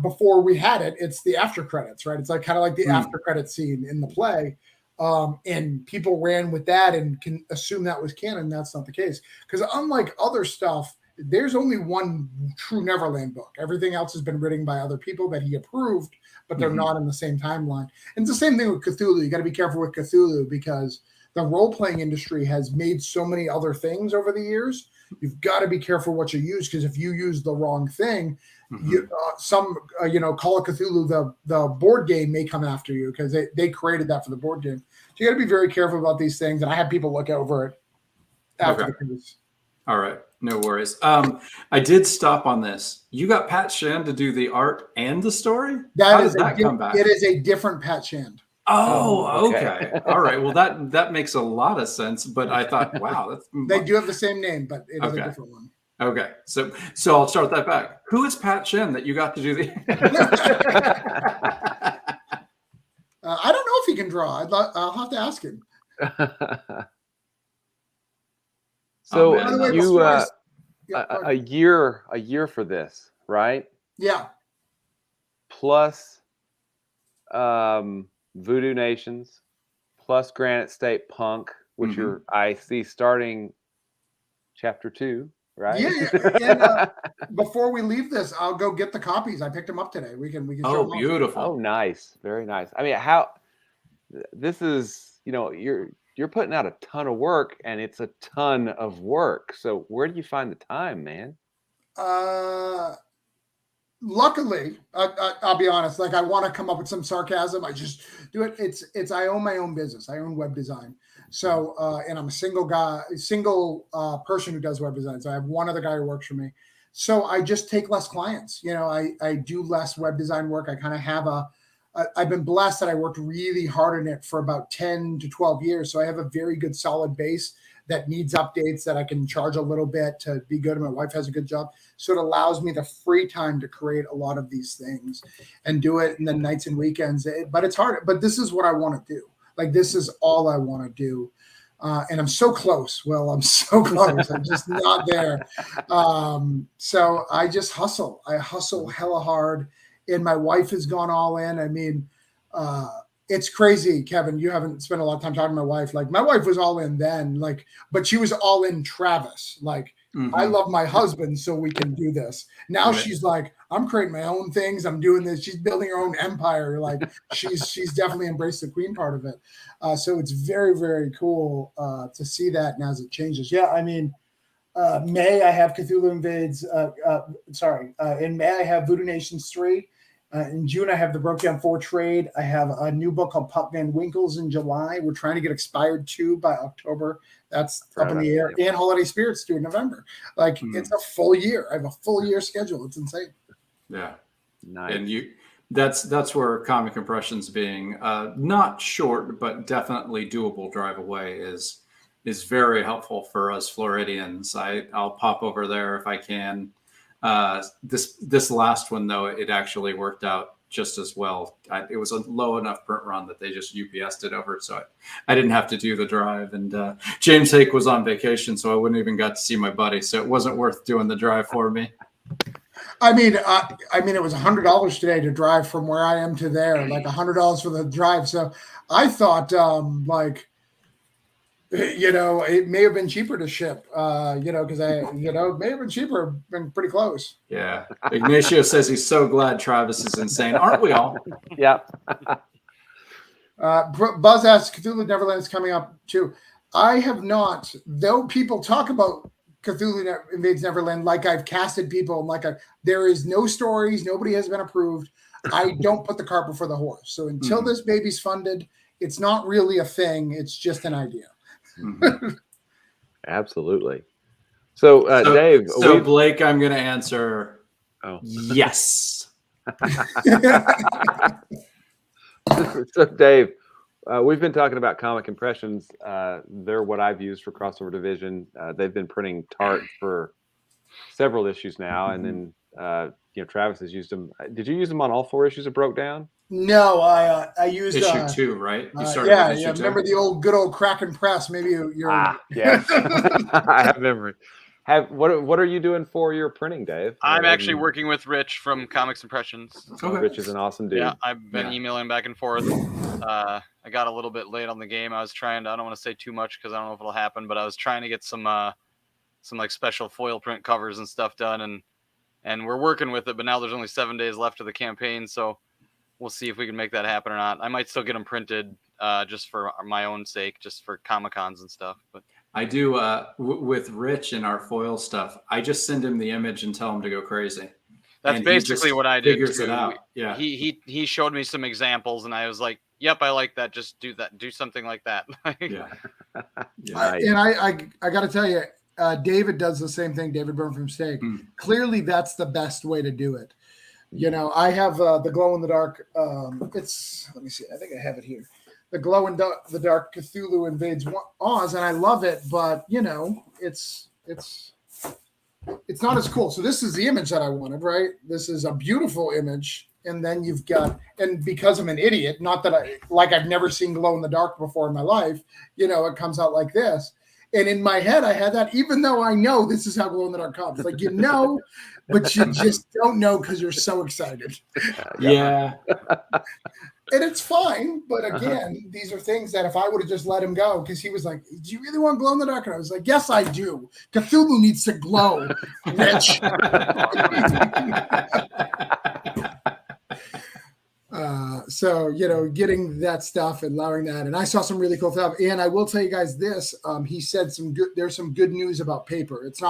Speaker 4: Before we had it, it's the after credits, right? It's like kind of like the after credit scene in the play. And people ran with that and can assume that was canon. That's not the case. Because unlike other stuff, there's only one true Neverland book. Everything else has been written by other people that he approved, but they're not in the same timeline. And it's the same thing with Cthulhu. You got to be careful with Cthulhu because the role-playing industry has made so many other things over the years. You've got to be careful what you use, because if you use the wrong thing, Call of Cthulhu, the board game may come after you because they created that for the board game. So you got to be very careful about these things. And I have people look over it after the piece.
Speaker 1: All right. No worries. I did stop on this. You got Pat Shand to do the art and the story? How does that come back?
Speaker 4: It is a different Pat Shand.
Speaker 1: Oh, okay. All right. Well, that makes a lot of sense. But I thought, wow,
Speaker 4: they do have the same name, but it is a different one.
Speaker 1: Okay, so I'll start that back. Who is Pat Shen that you got to do the?
Speaker 4: I don't know if he can draw. I'll have to ask him.
Speaker 2: So a year for this, right?
Speaker 4: Yeah.
Speaker 2: Plus Voodoo Nations, plus Granite State Punk, which I see starting chapter 2. Right.
Speaker 4: Yeah. And before we leave this, I'll go get the copies. I picked them up today. We can.
Speaker 1: Oh, beautiful.
Speaker 2: Oh, nice. Very nice. I mean, this is you're putting out a ton of work, and it's a ton of work. So where do you find the time, man?
Speaker 4: Luckily, I'll be honest. Like, I want to come up with some sarcasm. I just do it. It's. I own my own business. I own web design. So, and I'm a single person who does web design. So I have one other guy who works for me. So I just take less clients. I do less web design work. I kind of have I've been blessed that I worked really hard on it for about 10 to 12 years. So I have a very good solid base that needs updates that I can charge a little bit to be good. My wife has a good job. So it allows me the free time to create a lot of these things and do it in the nights and weekends. But it's hard. But this is what I want to do. Like, this is all I want to do. And I'm so close. Well, I'm so close. I'm just not there. So I just hustle. I hustle hella hard. And my wife has gone all in. I mean, it's crazy, Kevin. You haven't spent a lot of time talking to my wife. Like, my wife was all in then, but she was all in Travis. Like, I love my husband, so we can do this. Now she's like, I'm creating my own things. I'm doing this. She's building her own empire. Like, she's definitely embraced the queen part of it. So it's very, very cool to see that. And as it changes, I mean, May I have Cthulhu Invades. In May I have Voodoo Nations 3. In June, I have the Broke Down 4 trade. I have a new book called Pup Van Winkles in July. We're trying to get Expired 2 by October. That's up in the air. And Holiday Spirits due in November. Like, it's a full year. I have a full year schedule. It's insane.
Speaker 1: Yeah.
Speaker 2: Nice.
Speaker 1: And that's where Comic Impressions being not short, but definitely doable drive away is very helpful for us Floridians. I'll pop over there if I can. This last one, though, it actually worked out just as well. It was a low enough print run that they just UPS'd it over, so I didn't have to do the drive. And James Hake was on vacation, so I wouldn't even got to see my buddy, so it wasn't worth doing the drive for me.
Speaker 4: I mean, it was $100 today to drive from where I am to there, like $100 for the drive. So I thought, it may have been cheaper to ship, because it may have been cheaper, been pretty close.
Speaker 1: Yeah. Ignacio says he's so glad Travis is insane. Aren't we all?
Speaker 2: Yeah.
Speaker 4: Buzz asks, Cthulhu Neverland is coming up too. I have not, though people talk about Cthulhu Invades Neverland like I've casted people, there is no stories, nobody has been approved. I don't put the cart before the horse. So until this baby's funded, it's not really a thing. It's just an idea.
Speaker 2: Absolutely. So Dave.
Speaker 1: So Blake, I'm going to answer.
Speaker 2: Oh.
Speaker 1: Yes.
Speaker 2: So Dave, we've been talking about Comic Impressions. They're what I've used for Crossover Division. They've been printing Tart for several issues now, and then Travis has used them. Did you use them on all 4 issues of Broke Down?
Speaker 4: No, I used
Speaker 1: issue 2, right? You started with issue 2?
Speaker 4: Remember the good old Kraken press? Maybe you're.
Speaker 2: Yeah, I have memory. What are you doing for your printing, Dave?
Speaker 3: I'm actually working with Rich from Comics Impressions.
Speaker 2: Okay. Rich is an awesome dude.
Speaker 3: Yeah, I've been emailing back and forth. I got a little bit late on the game. I was trying to, I don't want to say too much because I don't know if it'll happen, but I was trying to get some like special foil print covers and stuff done, and we're working with it, but now there's only 7 days left of the campaign, so we'll see if we can make that happen or not. I might still get them printed just for my own sake, just for Comic-Cons and stuff. But
Speaker 1: I do with Rich and our foil stuff. I just send him the image and tell him to go crazy.
Speaker 3: That's basically what I did.
Speaker 1: Figures it out. Yeah.
Speaker 3: He showed me some examples, and I was like, "Yep, I like that. Just do that. Do something like that."
Speaker 1: Yeah.
Speaker 4: And I got to tell you, David does the same thing. David Byrne from Stake. Clearly, that's the best way to do it. I have the glow in the dark. Let me see. I think I have it here. The glow in the dark Cthulhu Invades Oz, and I love it, but it's not as cool. So this is the image that I wanted, right? This is a beautiful image, and then you've got, and because I'm an idiot, not that I've never seen glow in the dark before in my life, it comes out like this. And in my head, I had that, even though I know this is how glow in the dark comes. Like, but you just don't know because you're so excited.
Speaker 1: Yeah.
Speaker 4: And it's fine. But again, these are things that if I would have just let him go, because he was like, do you really want glow in the dark? And I was like, yes, I do. Cthulhu needs to glow, Rich. So, getting that stuff and allowing that. And I saw some really cool stuff. And I will tell you guys this, he said there's some good news about paper. It's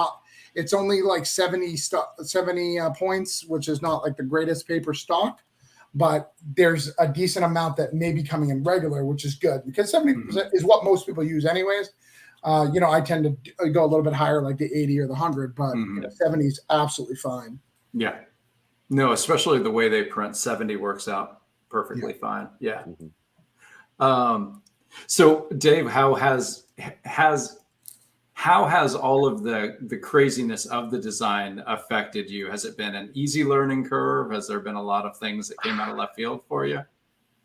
Speaker 4: only like 70 points, which is not like the greatest paper stock, but there's a decent amount that may be coming in regular, which is good because 70% is what most people use anyways. I tend to go a little bit higher, like the 80 or the 100, but 70 is absolutely fine.
Speaker 1: Yeah. No, especially the way they print, 70 works out perfectly fine. Yeah. So Dave, how has all of the craziness of the design affected you? Has it been an easy learning curve? Has there been a lot of things that came out of left field for you?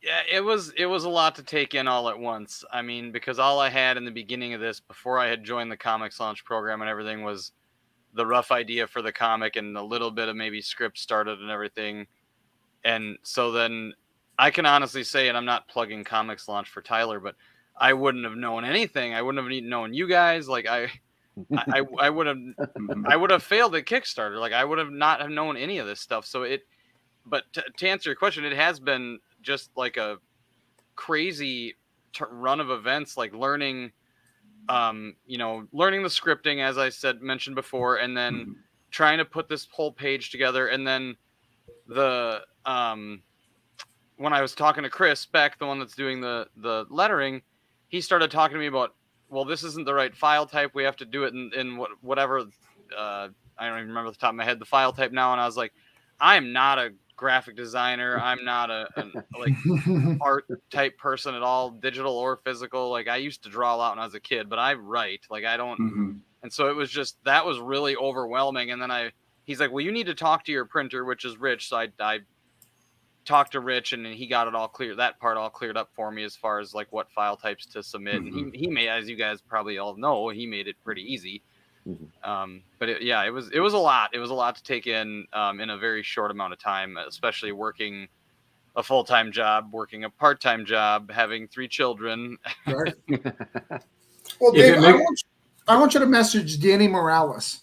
Speaker 3: Yeah, it was a lot to take in all at once. I mean, because all I had in the beginning of this, before I had joined the Comics Launch program and everything, was the rough idea for the comic and a little bit of maybe script started and everything. And so then I can honestly say, and I'm not plugging Comics Launch for Tyler, but I wouldn't have known anything. I wouldn't have known you guys. Like I would have failed at Kickstarter. Like I would have not have known any of this stuff. So but to answer your question, it has been just like a crazy run of events, like learning the scripting, as I mentioned before, and then trying to put this whole page together. And then when I was talking to Chris Beck, the one that's doing the lettering, he started talking to me about, well, this isn't the right file type. We have to do it in whatever. I don't even remember off the top of my head the file type now. And I was like, I'm not a graphic designer. I'm not an art type person at all, digital or physical. Like I used to draw a lot when I was a kid, but I write. Like I don't. And so it was just, that was really overwhelming. And then he's like, well, you need to talk to your printer, which is Rich. So I talked to Rich and he got it all clear. That part all cleared up for me as far as like what file types to submit. And he made, as you guys probably all know, he made it pretty easy. But it was a lot. It was a lot to take in a very short amount of time, especially working a full-time job, working a part-time job, having 3 children.
Speaker 4: Right. Well, Dave, I want you to message Danny Morales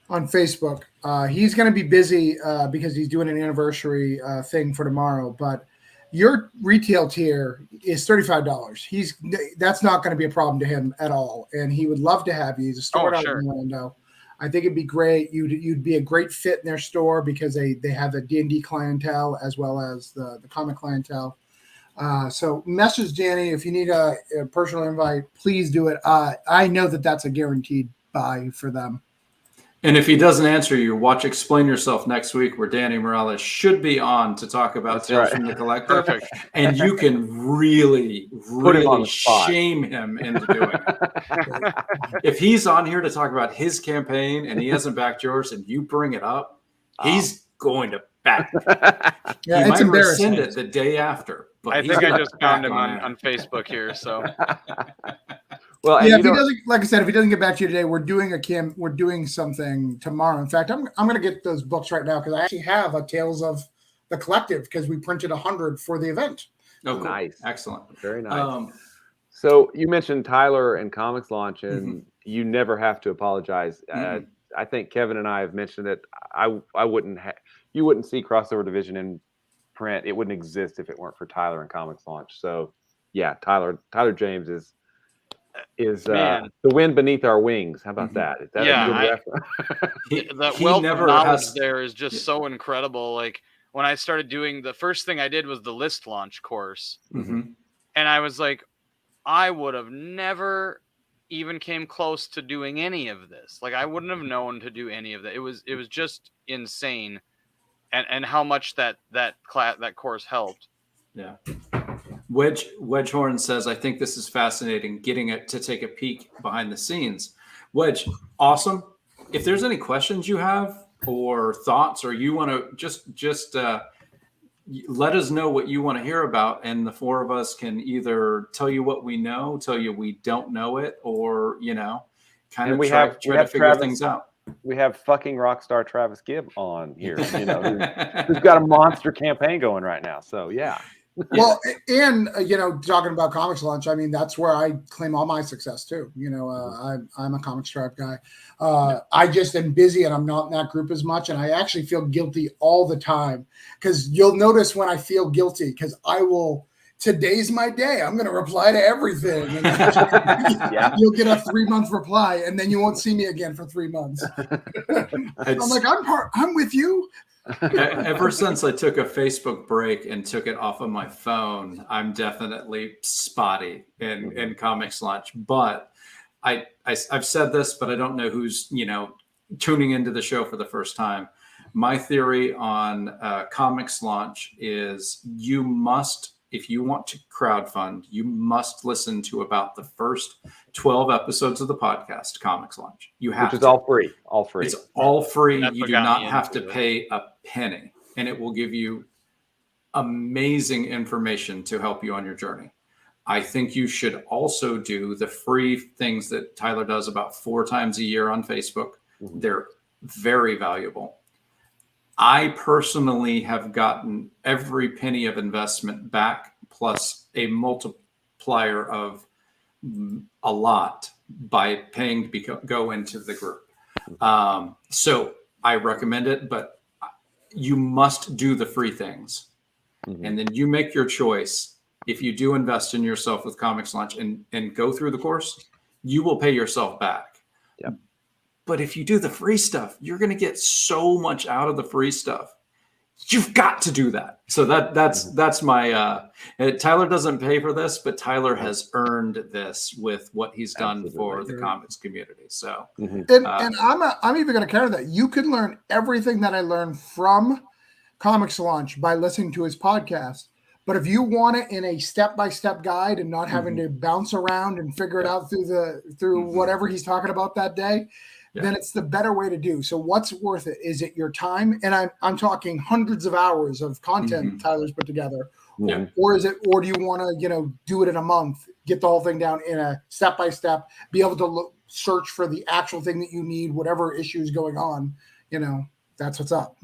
Speaker 4: on Facebook. He's going to be busy because he's doing an anniversary thing for tomorrow, but your retail tier is $35. That's not going to be a problem to him at all, and he would love to have you. He's a store out in Orlando. I think it'd be great. You'd be a great fit in their store because they have a D&D clientele as well as the comic clientele. So message Danny if you need a personal invite. Please do it. I know that's a guaranteed buy for them.
Speaker 1: And if he doesn't answer you, watch Explain Yourself next week, where Danny Morales should be on to talk about Tales from the Collector.
Speaker 3: Perfect.
Speaker 1: And you can really shame him into doing it. If he's on here to talk about his campaign and he hasn't backed yours and you bring it up, he's going to back it.
Speaker 4: Yeah,
Speaker 1: he
Speaker 4: it's
Speaker 1: might
Speaker 4: embarrassing.
Speaker 1: rescind it the day after. But
Speaker 3: I think I just found him on Facebook here. So.
Speaker 2: Well,
Speaker 4: yeah, if he doesn't, like I said, if he doesn't get back to you today, we're doing something tomorrow. In fact, I'm going to get those books right now because I actually have a Tales of the Collective because we printed 100 for the event.
Speaker 1: Oh, cool.
Speaker 2: Nice,
Speaker 1: excellent,
Speaker 2: very nice. So you mentioned Tyler and Comics Launch, and you never have to apologize. I think Kevin and I have mentioned it. You wouldn't see Crossover Division in print. It wouldn't exist if it weren't for Tyler and Comics Launch. So yeah, Tyler James is the wind beneath our wings. How about that? Is that a good reference?
Speaker 3: The wealth of knowledge there is just so incredible. Like when I started doing, the first thing I did was the list launch course. And I was like, I would have never even came close to doing any of this. Like I wouldn't have known to do any of that. It was just insane. And how much that course helped.
Speaker 1: Yeah. Wedgehorn says, I think this is fascinating, getting it to take a peek behind the scenes. Wedge, awesome. If there's any questions you have or thoughts, or you want to just let us know what you want to hear about, and the 4 of us can either tell you what we know, tell you we don't know it, or kind of try to figure things out.
Speaker 2: We have fucking rock star Travis Gibb on here, who's got a monster campaign going right now. So yeah.
Speaker 4: Well, and talking about Comics Lunch, I mean, that's where I claim all my success too. I'm a Comics Tribe guy. I just am busy and I'm not in that group as much, and I actually feel guilty all the time, because you'll notice when I feel guilty, because I will. Today's my day. I'm going to reply to everything. And you'll get a 3-month reply, and then you won't see me again for 3 months. I'm like, I'm with you.
Speaker 1: Ever since I took a Facebook break and took it off of my phone, I'm definitely spotty in Comics Lunch. But I've said this, but I don't know who's tuning into the show for the first time. My theory on Comics Launch is you must, if you want to crowdfund, you must listen to about the first 12 episodes of the podcast, Comics Launch. You have
Speaker 2: Which is all free. All free.
Speaker 1: It's all free.
Speaker 3: That's
Speaker 1: You
Speaker 3: what
Speaker 1: do
Speaker 3: got
Speaker 1: not
Speaker 3: me
Speaker 1: have to
Speaker 3: into it.
Speaker 1: pay a penny, and it will give you amazing information to help you on your journey. I think you should also do the free things that Tyler does about 4 times a year on Facebook. They're very valuable. I personally have gotten every penny of investment back, plus a multiplier of a lot, by paying to go into the group. So I recommend it, but you must do the free things. And then you make your choice. If you do invest in yourself with Comics Lunch and go through the course, you will pay yourself back.
Speaker 2: Yep.
Speaker 1: But if you do the free stuff, you're going to get so much out of the free stuff. You've got to do that. So that's my Tyler doesn't pay for this, but Tyler has earned this with what he's done for the comics community. So
Speaker 4: and I'm even going to counter that. You can learn everything that I learned from Comics Launch by listening to his podcast. But if you want it in a step-by-step guide and not having to bounce around and figure it out through whatever he's talking about that day, then it's the better way to do. So what's worth it? Is it your time? And I'm talking hundreds of hours of content Tyler's put together. Or do you want to, do it in a month, get the whole thing down in a step-by-step, be able to search for the actual thing that you need, whatever issue is going on, that's what's up.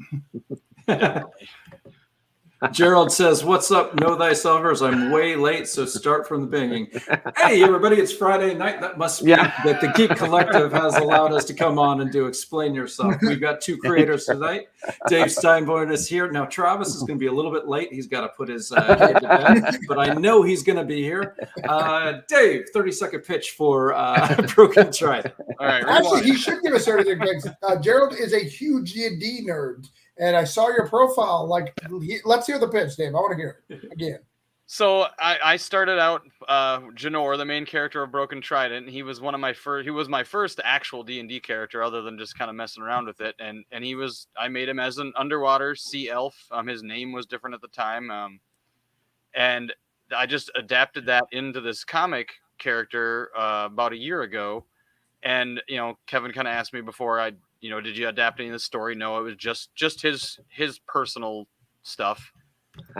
Speaker 1: Gerald says, "What's up, Know Thyselfers? I'm way late, so start from the beginning." Hey, everybody, it's Friday night. That must be that the Geek Collective has allowed us to come on and do Explain Yourself. We've got 2 creators tonight. Dave Steinborn is here. Now, Travis is going to be a little bit late. He's got to put his kid to bed, but I know he's going to be here. Dave, 30-second pitch for Broken Trident.
Speaker 3: All right.
Speaker 4: Actually, he should give us 30 seconds. Gerald is a huge D&D nerd. And I saw your profile. Let's hear the pitch, Dave. I want to hear it again.
Speaker 3: So I started out Janor, the main character of Broken Trident. He was one of my first. He was my first actual D&D character, other than just kind of messing around with it. And I made him as an underwater sea elf. His name was different at the time, and I just adapted that into this comic character about a year ago. And Kevin kind of asked me before did you adapt any of the story? No, it was just his personal stuff,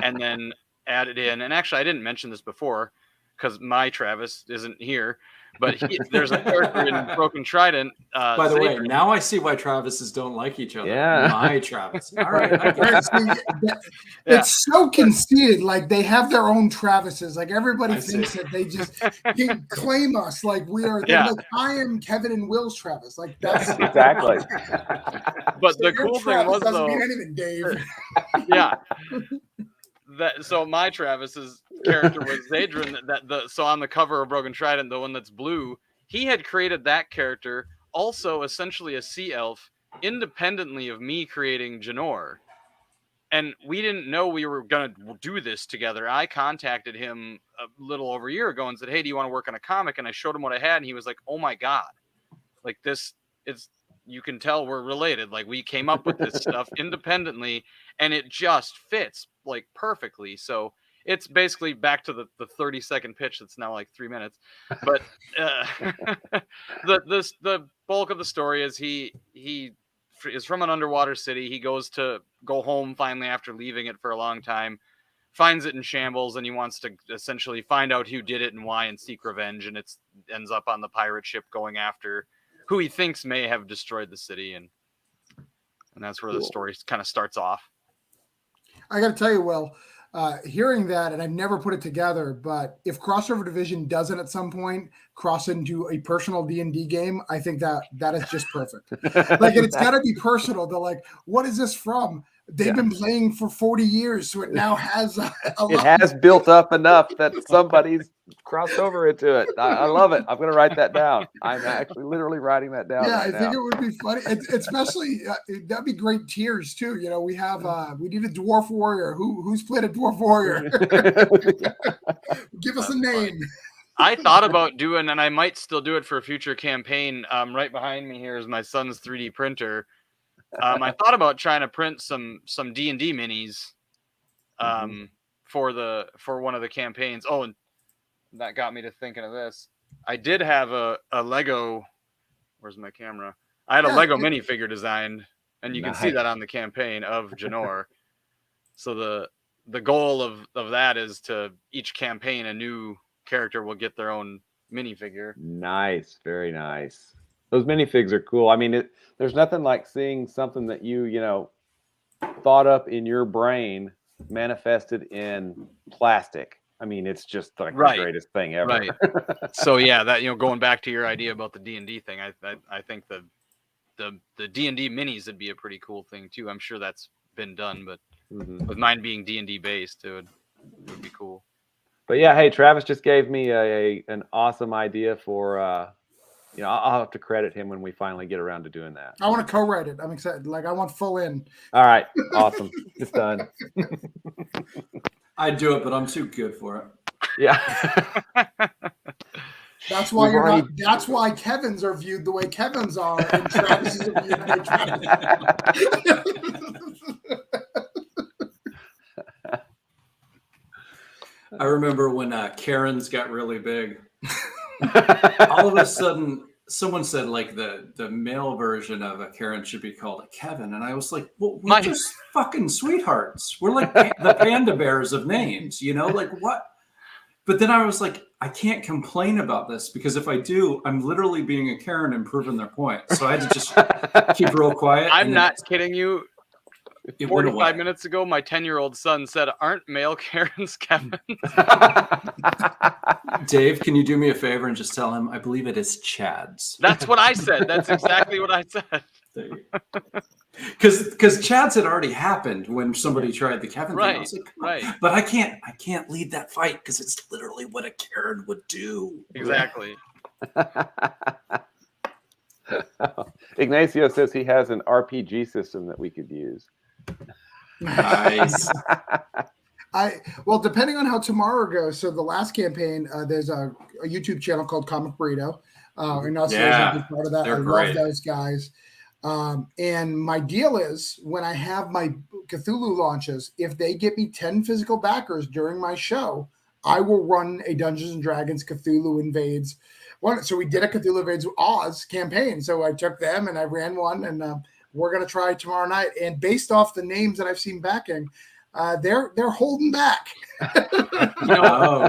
Speaker 3: and then added in. And actually, I didn't mention this before because my Travis isn't here, but there's a character in Broken Trident.
Speaker 1: By the way, now I see why Travises don't like each other.
Speaker 2: Yeah.
Speaker 1: My Travis. All right. I get it.
Speaker 4: It's so conceited. Like they have their own Travises. Like everybody thinks that they just claim us. Like we are. Like I am Kevin and Will's Travis. Like that's
Speaker 2: exactly.
Speaker 3: But the cool thing was
Speaker 4: doesn't
Speaker 3: though,
Speaker 4: mean anything, Dave.
Speaker 3: Yeah. So my Travis's character was Zadrin. So on the cover of Broken Trident, the one that's blue, he had created that character, also essentially a sea elf, independently of me creating Janor. And we didn't know we were going to do this together. I contacted him a little over a year ago and said, "Hey, do you want to work on a comic?" And I showed him what I had, and he was like, "Oh my God, like this is." You can tell we're related. Like we came up with this stuff independently, and it just fits like perfectly. So it's basically back to the 30-second pitch that's now like 3 minutes. But the bulk of the story is he is from an underwater city. He goes to go home finally after leaving it for a long time, finds it in shambles, and he wants to essentially find out who did it and why and seek revenge. And it ends up on the pirate ship going after who he thinks may have destroyed the city, and that's where the story kind of starts off.
Speaker 4: I got to tell you, Will, hearing that, and I've never put it together, but if Crossover Division doesn't at some point cross into a personal D&D game, I think that is just perfect. Like, and it's got to be personal. They're like, what is this from? They've been playing for 40 years, so it now has
Speaker 2: it has built up enough that somebody's crossed over into it. I love it. I'm going to write that down. I'm actually literally writing that down.
Speaker 4: Yeah,
Speaker 2: right
Speaker 4: I think
Speaker 2: now.
Speaker 4: it would be funny, especially that'd be great tiers too. You know, we need a dwarf warrior. Who's played a dwarf warrior? Give us a name.
Speaker 3: I thought about doing, and I might still do it for a future campaign. Right behind me here is my son's 3D printer. I thought about trying to print some D&D minis for one of the campaigns. Oh, and that got me to thinking of this. I did have a Lego. Where's my camera? I had a Lego minifigure designed, and you can see that on the campaign of Janor. So the goal of that is to each campaign a new character will get their own minifigure.
Speaker 2: Nice, very nice. Those minifigs are cool. I mean, there's nothing like seeing something that you thought up in your brain manifested in plastic. I mean, it's just like the greatest thing ever.
Speaker 3: Right. So yeah, that going back to your idea about the D&D thing, I think the D&D minis would be a pretty cool thing too. I'm sure that's been done, but with mine being D&D based, it would be cool.
Speaker 2: But yeah, hey, Travis just gave me an awesome idea for I'll have to credit him when we finally get around to doing that.
Speaker 4: I want to co-write it. I'm excited. Like, I want full in.
Speaker 2: All right, awesome. It's done.
Speaker 1: I'd do it, but I'm too good for it.
Speaker 2: Yeah.
Speaker 4: That's why that's why Kevin's are viewed the way Kevin's are, and Travis's are viewed the way Travis.
Speaker 1: I remember when Karen's got really big. All of a sudden, someone said like the male version of a Karen should be called a Kevin, and I was like, "Well, we're just fucking sweethearts. We're like the panda bears of names, like what?" But then I was like, I can't complain about this because if I do, I'm literally being a Karen and proving their point. So I had to just keep real quiet.
Speaker 3: I'm not kidding you. 45 minutes ago, my 10-year-old son said, "Aren't male Karens Kevin?"
Speaker 1: Dave, can you do me a favor and just tell him I believe it is Chad's?
Speaker 3: That's what I said. That's exactly what I said.
Speaker 1: Because Chad's had already happened when somebody tried the Kevin thing. I was like, right. But I can't lead that fight because it's literally what a Karen would do.
Speaker 3: Exactly.
Speaker 2: Ignacio says he has an RPG system that we could use.
Speaker 1: Nice.
Speaker 4: Well, depending on how tomorrow goes. So the last campaign, there's a YouTube channel called Comic Burrito. And also part of that. I love those guys. And my deal is when I have my Cthulhu launches, if they get me 10 physical backers during my show, I will run a Dungeons and Dragons Cthulhu Invades one. So we did a Cthulhu Invades Oz campaign. So I took them and I ran one, and we're going to try tomorrow night. And based off the names that I've seen backing, they're holding back.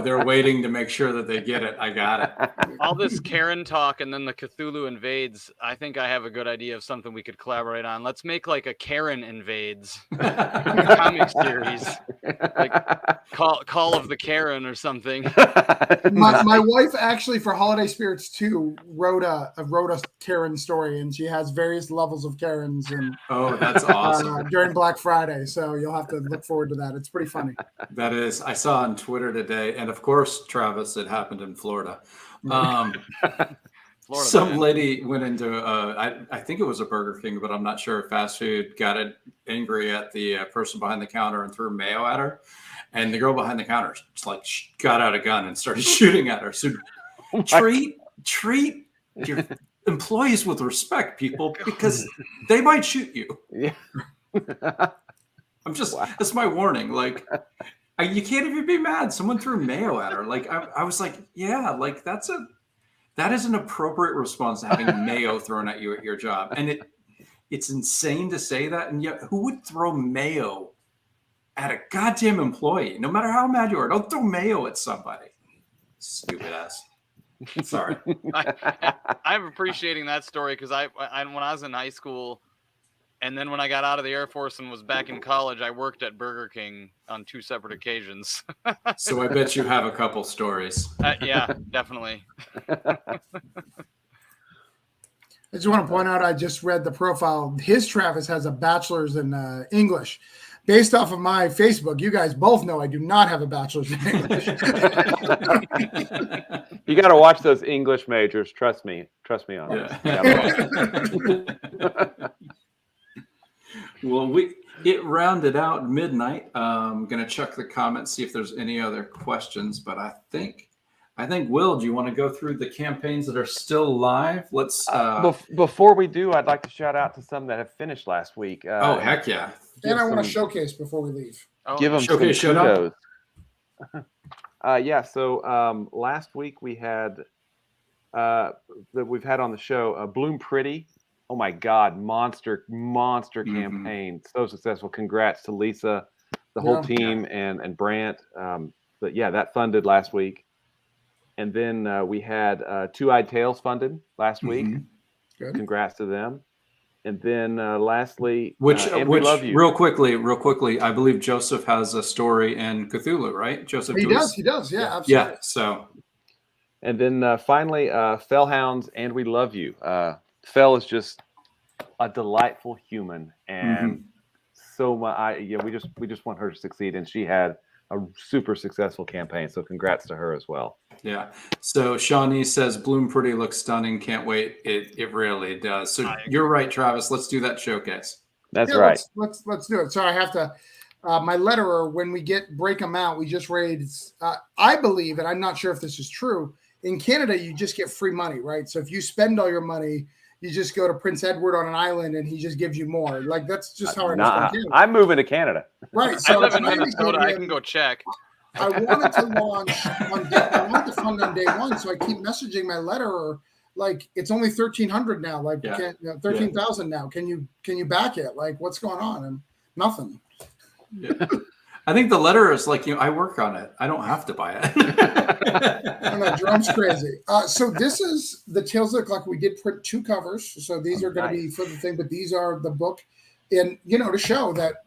Speaker 1: They're waiting to make sure that they get it. I got it.
Speaker 3: All this Karen talk and then the Cthulhu Invades. I think I have a good idea of something we could collaborate on. Let's make like a Karen Invades comic series, like Call of the Karen or something.
Speaker 4: My wife actually for Holiday Spirits 2 wrote a Karen story, and she has various levels of Karens. And
Speaker 1: that's awesome.
Speaker 4: During Black Friday, so you'll have to look forward to that. It's pretty funny.
Speaker 1: That is, I saw on Twitter today, and of course, Travis, it happened in Florida. Some lady went into, I think it was a Burger King, but I'm not sure. Fast food got angry at the person behind the counter and threw mayo at her. And the girl behind the counter just like got out a gun and started shooting at her. So treat your employees with respect, people, because they might shoot you.
Speaker 2: Yeah.
Speaker 1: That's my warning. Like, you can't even be mad. Someone threw mayo at her. Like, I was like, yeah, like that is an appropriate response to having mayo thrown at you at your job. And it's insane to say that. And yet, who would throw mayo at a goddamn employee? No matter how mad you are, don't throw mayo at somebody. Stupid ass. Sorry.
Speaker 3: I'm appreciating that story because I when I was in high school And then when I got out of the Air Force and was back in college, I worked at Burger King on 2 separate occasions.
Speaker 1: So I bet you have a couple stories.
Speaker 3: Yeah, definitely.
Speaker 4: I just want to point out, I just read the profile. His Travis has a bachelor's in English. Based off of my Facebook, you guys both know I do not have a bachelor's in English.
Speaker 2: You got to watch those English majors. Trust me on
Speaker 1: Yeah.
Speaker 2: that.
Speaker 1: Well, it rounded out midnight. I'm gonna check the comments, see if there's any other questions. But I think, Will, do you want to go through the campaigns that are still live? Let's.
Speaker 2: Before we do, I'd like to shout out to some that have finished last week.
Speaker 1: Oh heck yeah!
Speaker 4: And I want to showcase before we leave.
Speaker 2: Give them
Speaker 1: Showcase,
Speaker 2: some
Speaker 1: shout out.
Speaker 2: kudos. So last week we had that we've had on the show Bloom Pretty. Oh my God, monster campaign. So successful. Congrats to Lisa, the whole team, and Brant. But yeah, that funded last week. And then we had Two-Eyed Tales funded last week.
Speaker 4: Good.
Speaker 2: Congrats to them. And then lastly,
Speaker 1: Which
Speaker 2: We Love You.
Speaker 1: real quickly, I believe Joseph has a story in Cthulhu, right? Joseph.
Speaker 4: He does. Yeah, absolutely.
Speaker 1: Yeah. So.
Speaker 2: And then finally, Fellhounds and We Love You. Fell is just a delightful human, and so much. We just want her to succeed, and she had a super successful campaign. So congrats to her as well.
Speaker 1: Yeah. So Shawnee says Bloom Pretty looks stunning. Can't wait. It really does. So you're right, Travis. Let's do that showcase.
Speaker 2: That's right.
Speaker 4: Let's do it. So I have to. My letterer, when we break them out, we just raised. I believe, and I'm not sure if this is true. In Canada, you just get free money, right? So if you spend all your money, you just go to Prince Edward on an island and he just gives you more. Like, that's just how it is.
Speaker 2: I'm moving to Canada.
Speaker 4: Right.
Speaker 3: I
Speaker 4: So
Speaker 3: live in Minnesota. I can go check.
Speaker 4: I wanted to launch I wanted to fund on day one. So I keep messaging my letterer, like, it's only 1,300 now. Like, 13,000 now. Can you back it? Like, what's going on? And nothing.
Speaker 1: Yeah. I think the letter is like, I work on it. I don't have to buy it.
Speaker 4: I don't know. Jerome's crazy. So this is the Tales of the Clock. We did print 2 covers. So these are going to be for the thing, but these are the book. And, to show that,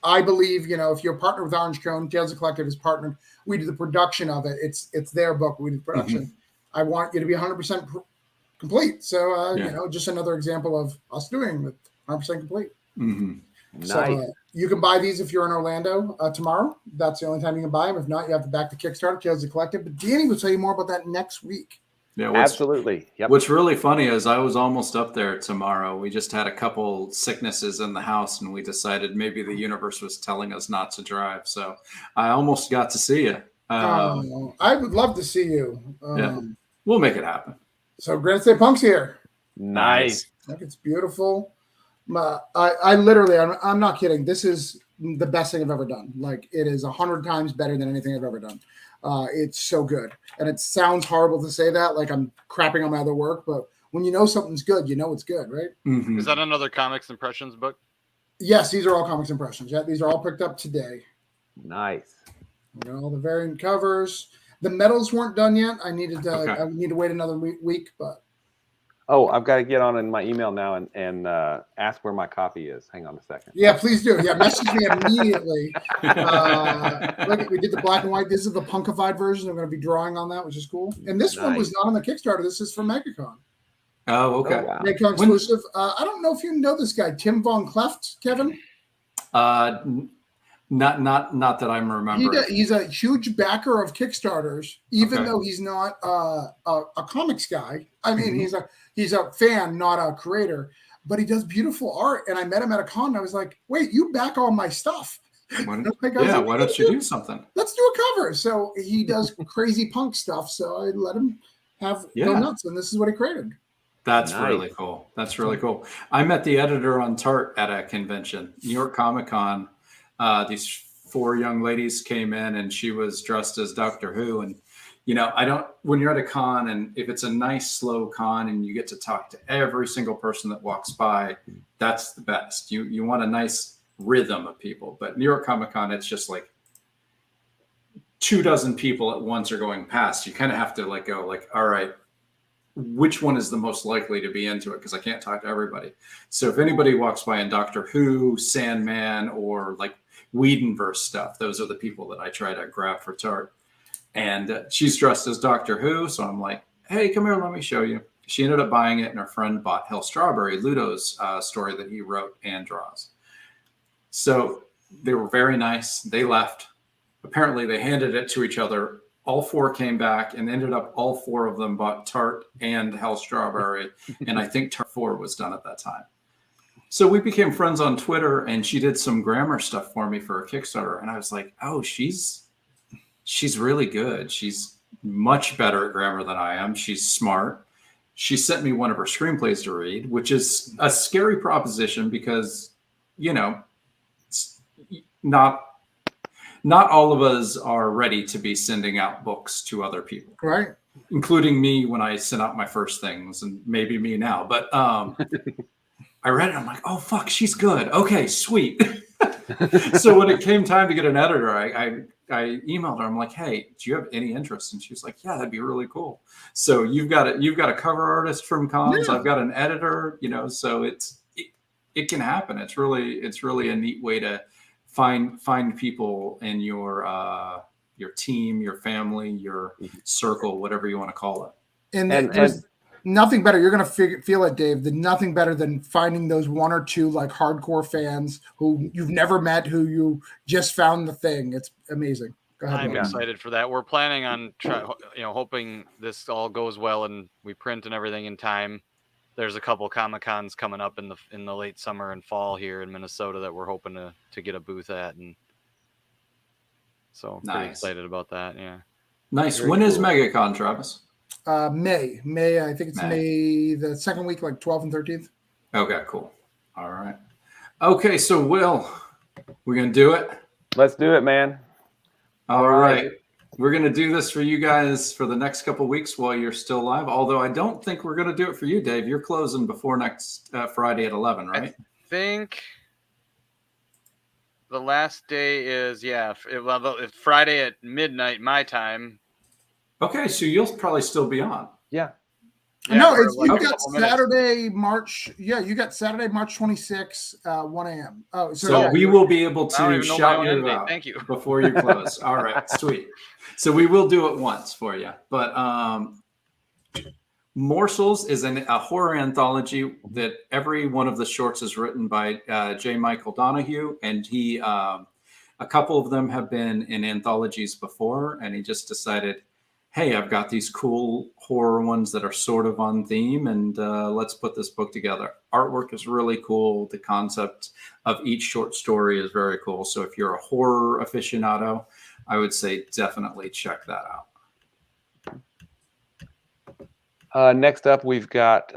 Speaker 4: I believe, if you're a partner with Orange Cone, Tales of the Collective is partnered. We do the production of it. It's their book. We do the production. I want you to be 100% complete. So, just another example of us doing it 100% complete.
Speaker 2: Nice.
Speaker 4: So you can buy these if you're in Orlando tomorrow. That's the only time you can buy them. If not, you have to back the Kickstarter, Tales of the Collective. But Danny will tell you more about that next week.
Speaker 1: Yeah,
Speaker 2: absolutely. Yep.
Speaker 1: What's really funny is I was almost up there tomorrow. We just had a couple sicknesses in the house, and we decided maybe the universe was telling us not to drive. So I almost got to see you.
Speaker 4: I would love to see you.
Speaker 1: We'll make it happen.
Speaker 4: So Granite State Punk's here.
Speaker 2: Nice.
Speaker 4: Look, it's beautiful. I literally, I'm not kidding. This is the best thing I've ever done. Like, it is 100 times better than anything I've ever done. It's so good. And it sounds horrible to say that, like I'm crapping on my other work, but when you know something's good, you know it's good, right?
Speaker 3: Is that another Comics Impressions book?
Speaker 4: Yes, these are all Comics Impressions. Yeah, these are all picked up today.
Speaker 2: Nice.
Speaker 4: We got all the variant covers. The medals weren't done yet. I needed to. I need to wait another week, but.
Speaker 2: Oh, I've got to get on in my email now and ask where my copy is. Hang on a second.
Speaker 4: Yeah, please do. Yeah, message me immediately. Look, we did the black and white. This is the punkified version. I'm going to be drawing on that, which is cool. And this one was not on the Kickstarter. This is from Megacon.
Speaker 1: Oh, okay.
Speaker 2: Oh, wow.
Speaker 4: Megacon exclusive. I don't know if you know this guy, Tim Von Cleft, Kevin.
Speaker 1: Not that I'm remembering.
Speaker 4: He's a huge backer of Kickstarters, even though he's not a comics guy. I mean, he's a fan, not a creator, but he does beautiful art. And I met him at a con. And I was like, "Wait, you back all my stuff?"
Speaker 1: Why don't you do something?
Speaker 4: Let's do a cover. So he does crazy punk stuff. So I let him go nuts, and this is what he created.
Speaker 1: That's really cool. That's really cool. I met the editor on Tart at a convention, New York Comic Con. These 4 young ladies came in, and she was dressed as Doctor Who. And, when you're at a con, and if it's a nice, slow con and you get to talk to every single person that walks by, that's the best. You want a nice rhythm of people. But New York Comic Con, it's just like 24 people at once are going past. You kind of have to go all right, which one is the most likely to be into it, because I can't talk to everybody. So if anybody walks by in Doctor Who, Sandman, or like Whedonverse stuff, those are the people that I try to grab for Tart. And she's dressed as Doctor Who, so I'm like, hey, come here, let me show you. She ended up buying it, and her friend bought Hell Strawberry, Ludo's story that he wrote and draws. So they were very nice. They left. Apparently, they handed it to each other. All four came back, and ended up all four of them bought Tart and Hell Strawberry. And I think Tart 4 was done at that time. So we became friends on Twitter, and she did some grammar stuff for me for a Kickstarter. And I was like, oh, she's really good. She's much better at grammar than I am. She's smart. She sent me one of her screenplays to read, which is a scary proposition because, you know, not all of us are ready to be sending out books to other people,
Speaker 4: Right.
Speaker 1: including me when I sent out my first things, and maybe me now. But I read it. I'm like, oh, fuck, she's good. Okay, sweet. So when it came time to get an editor, I emailed her. I'm like, hey, do you have any interest? And she was like, yeah, that'd be really cool. So you've got a cover artist from cons.
Speaker 4: Yeah.
Speaker 1: I've got an editor, you know, so it can happen. It's really a neat way to find people in your team, your family, your circle, whatever you want to call it.
Speaker 4: And there's nothing better. You're going to feel it, Dave. Nothing better than finding those one or two like hardcore fans who you've never met, who you just found the thing. It's amazing. Go ahead.
Speaker 3: I'm
Speaker 4: Mike.
Speaker 3: excited for that. We're planning on hoping this all goes well and we print and everything in time. There's a couple Comic-Cons coming up in the late summer and fall here in Minnesota that we're hoping to get a booth at, and so pretty excited about that. Yeah.
Speaker 1: Nice.
Speaker 2: Very
Speaker 1: When is
Speaker 2: cool.
Speaker 1: MegaCon, Travis?
Speaker 4: May. I think it's May the second week, like 12th and 13th.
Speaker 1: Okay, cool. All right. Okay, so Will, we're gonna do it.
Speaker 2: Let's do it, man.
Speaker 1: All right. We're going to do this for you guys for the next couple of weeks while you're still live. Although I don't think we're going to do it for you, Dave. You're closing before next Friday at 11, right?
Speaker 3: I think the last day is it's Friday at midnight my time.
Speaker 1: Okay, so you'll probably still be on.
Speaker 2: Yeah.
Speaker 4: No,
Speaker 3: for
Speaker 4: it's
Speaker 3: like
Speaker 4: you
Speaker 3: a
Speaker 4: got
Speaker 3: couple minutes.
Speaker 4: Saturday, March. Yeah, you got Saturday, March 26, 1 a.m. Oh,
Speaker 1: So
Speaker 4: yeah.
Speaker 1: we will be able
Speaker 3: I don't
Speaker 1: to
Speaker 3: even know my
Speaker 1: shout
Speaker 3: own
Speaker 1: you
Speaker 3: end date.
Speaker 1: out
Speaker 3: Thank you.
Speaker 1: before you close. All right, sweet. So we will do it once for you. But Morsels is a horror anthology that every one of the shorts is written by J. Michael Donahue, and he a couple of them have been in anthologies before, and he just decided, hey, I've got these cool horror ones that are sort of on theme, and let's put this book together. Artwork is really cool. The concept of each short story is very cool. So if you're a horror aficionado, I would say definitely check that out.
Speaker 2: Next up, we've got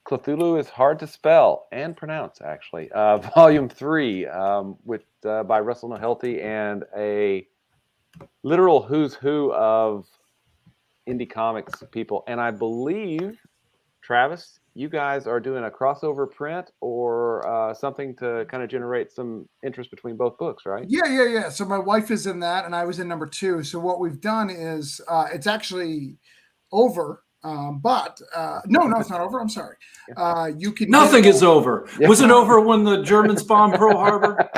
Speaker 2: Cthulhu is Hard to Spell and Pronounce, actually. Volume 3 by Russell Nohelty, and a literal who's who of indie comics people. And I believe, Travis, you guys are doing a crossover print or something to kind of generate some interest between both books, right?
Speaker 4: Yeah. So my wife is in that, and I was in number 2. So what we've done is it's actually over. But no, it's not over. I'm sorry. You can.
Speaker 1: Nothing is over.
Speaker 2: Yeah.
Speaker 1: Was it over when the Germans bombed Pearl Harbor?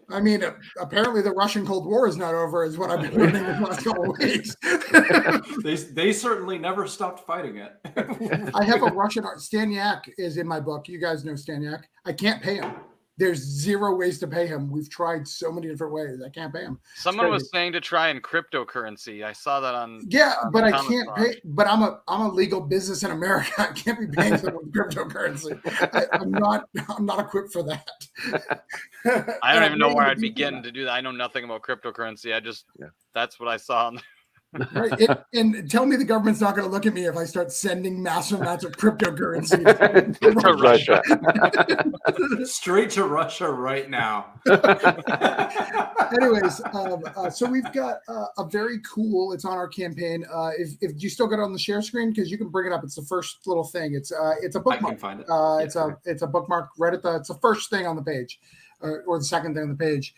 Speaker 4: I mean, apparently the Russian Cold War is not over, is what I've been learning in the last couple of weeks.
Speaker 1: They certainly never stopped fighting it.
Speaker 4: I have a Russian Staniak is in my book. You guys know Staniak. I can't pay him. There's 0 ways to pay him. We've tried so many different ways. I can't pay him.
Speaker 3: Someone was saying to try in cryptocurrency. I saw that on.
Speaker 4: Yeah, but I
Speaker 3: Comic
Speaker 4: can't
Speaker 3: Box.
Speaker 4: pay. But I'm a legal business in America. I can't be paying someone with cryptocurrency. I'm not equipped for that.
Speaker 3: I don't even know where I'd begin to do that. I know nothing about cryptocurrency. That's what I saw.
Speaker 4: Right. And tell me the government's not going to look at me if I start sending massive amounts of cryptocurrency
Speaker 3: To Russia.
Speaker 1: Straight to Russia right now.
Speaker 4: Anyways, so we've got a very cool. It's on our campaign. If you still got it on the share screen, because you can bring it up. It's the first little thing. It's a
Speaker 1: I
Speaker 4: bookmark.
Speaker 1: can find it.
Speaker 4: It's a bookmark right at it's the first thing on the page, or the second thing on the page.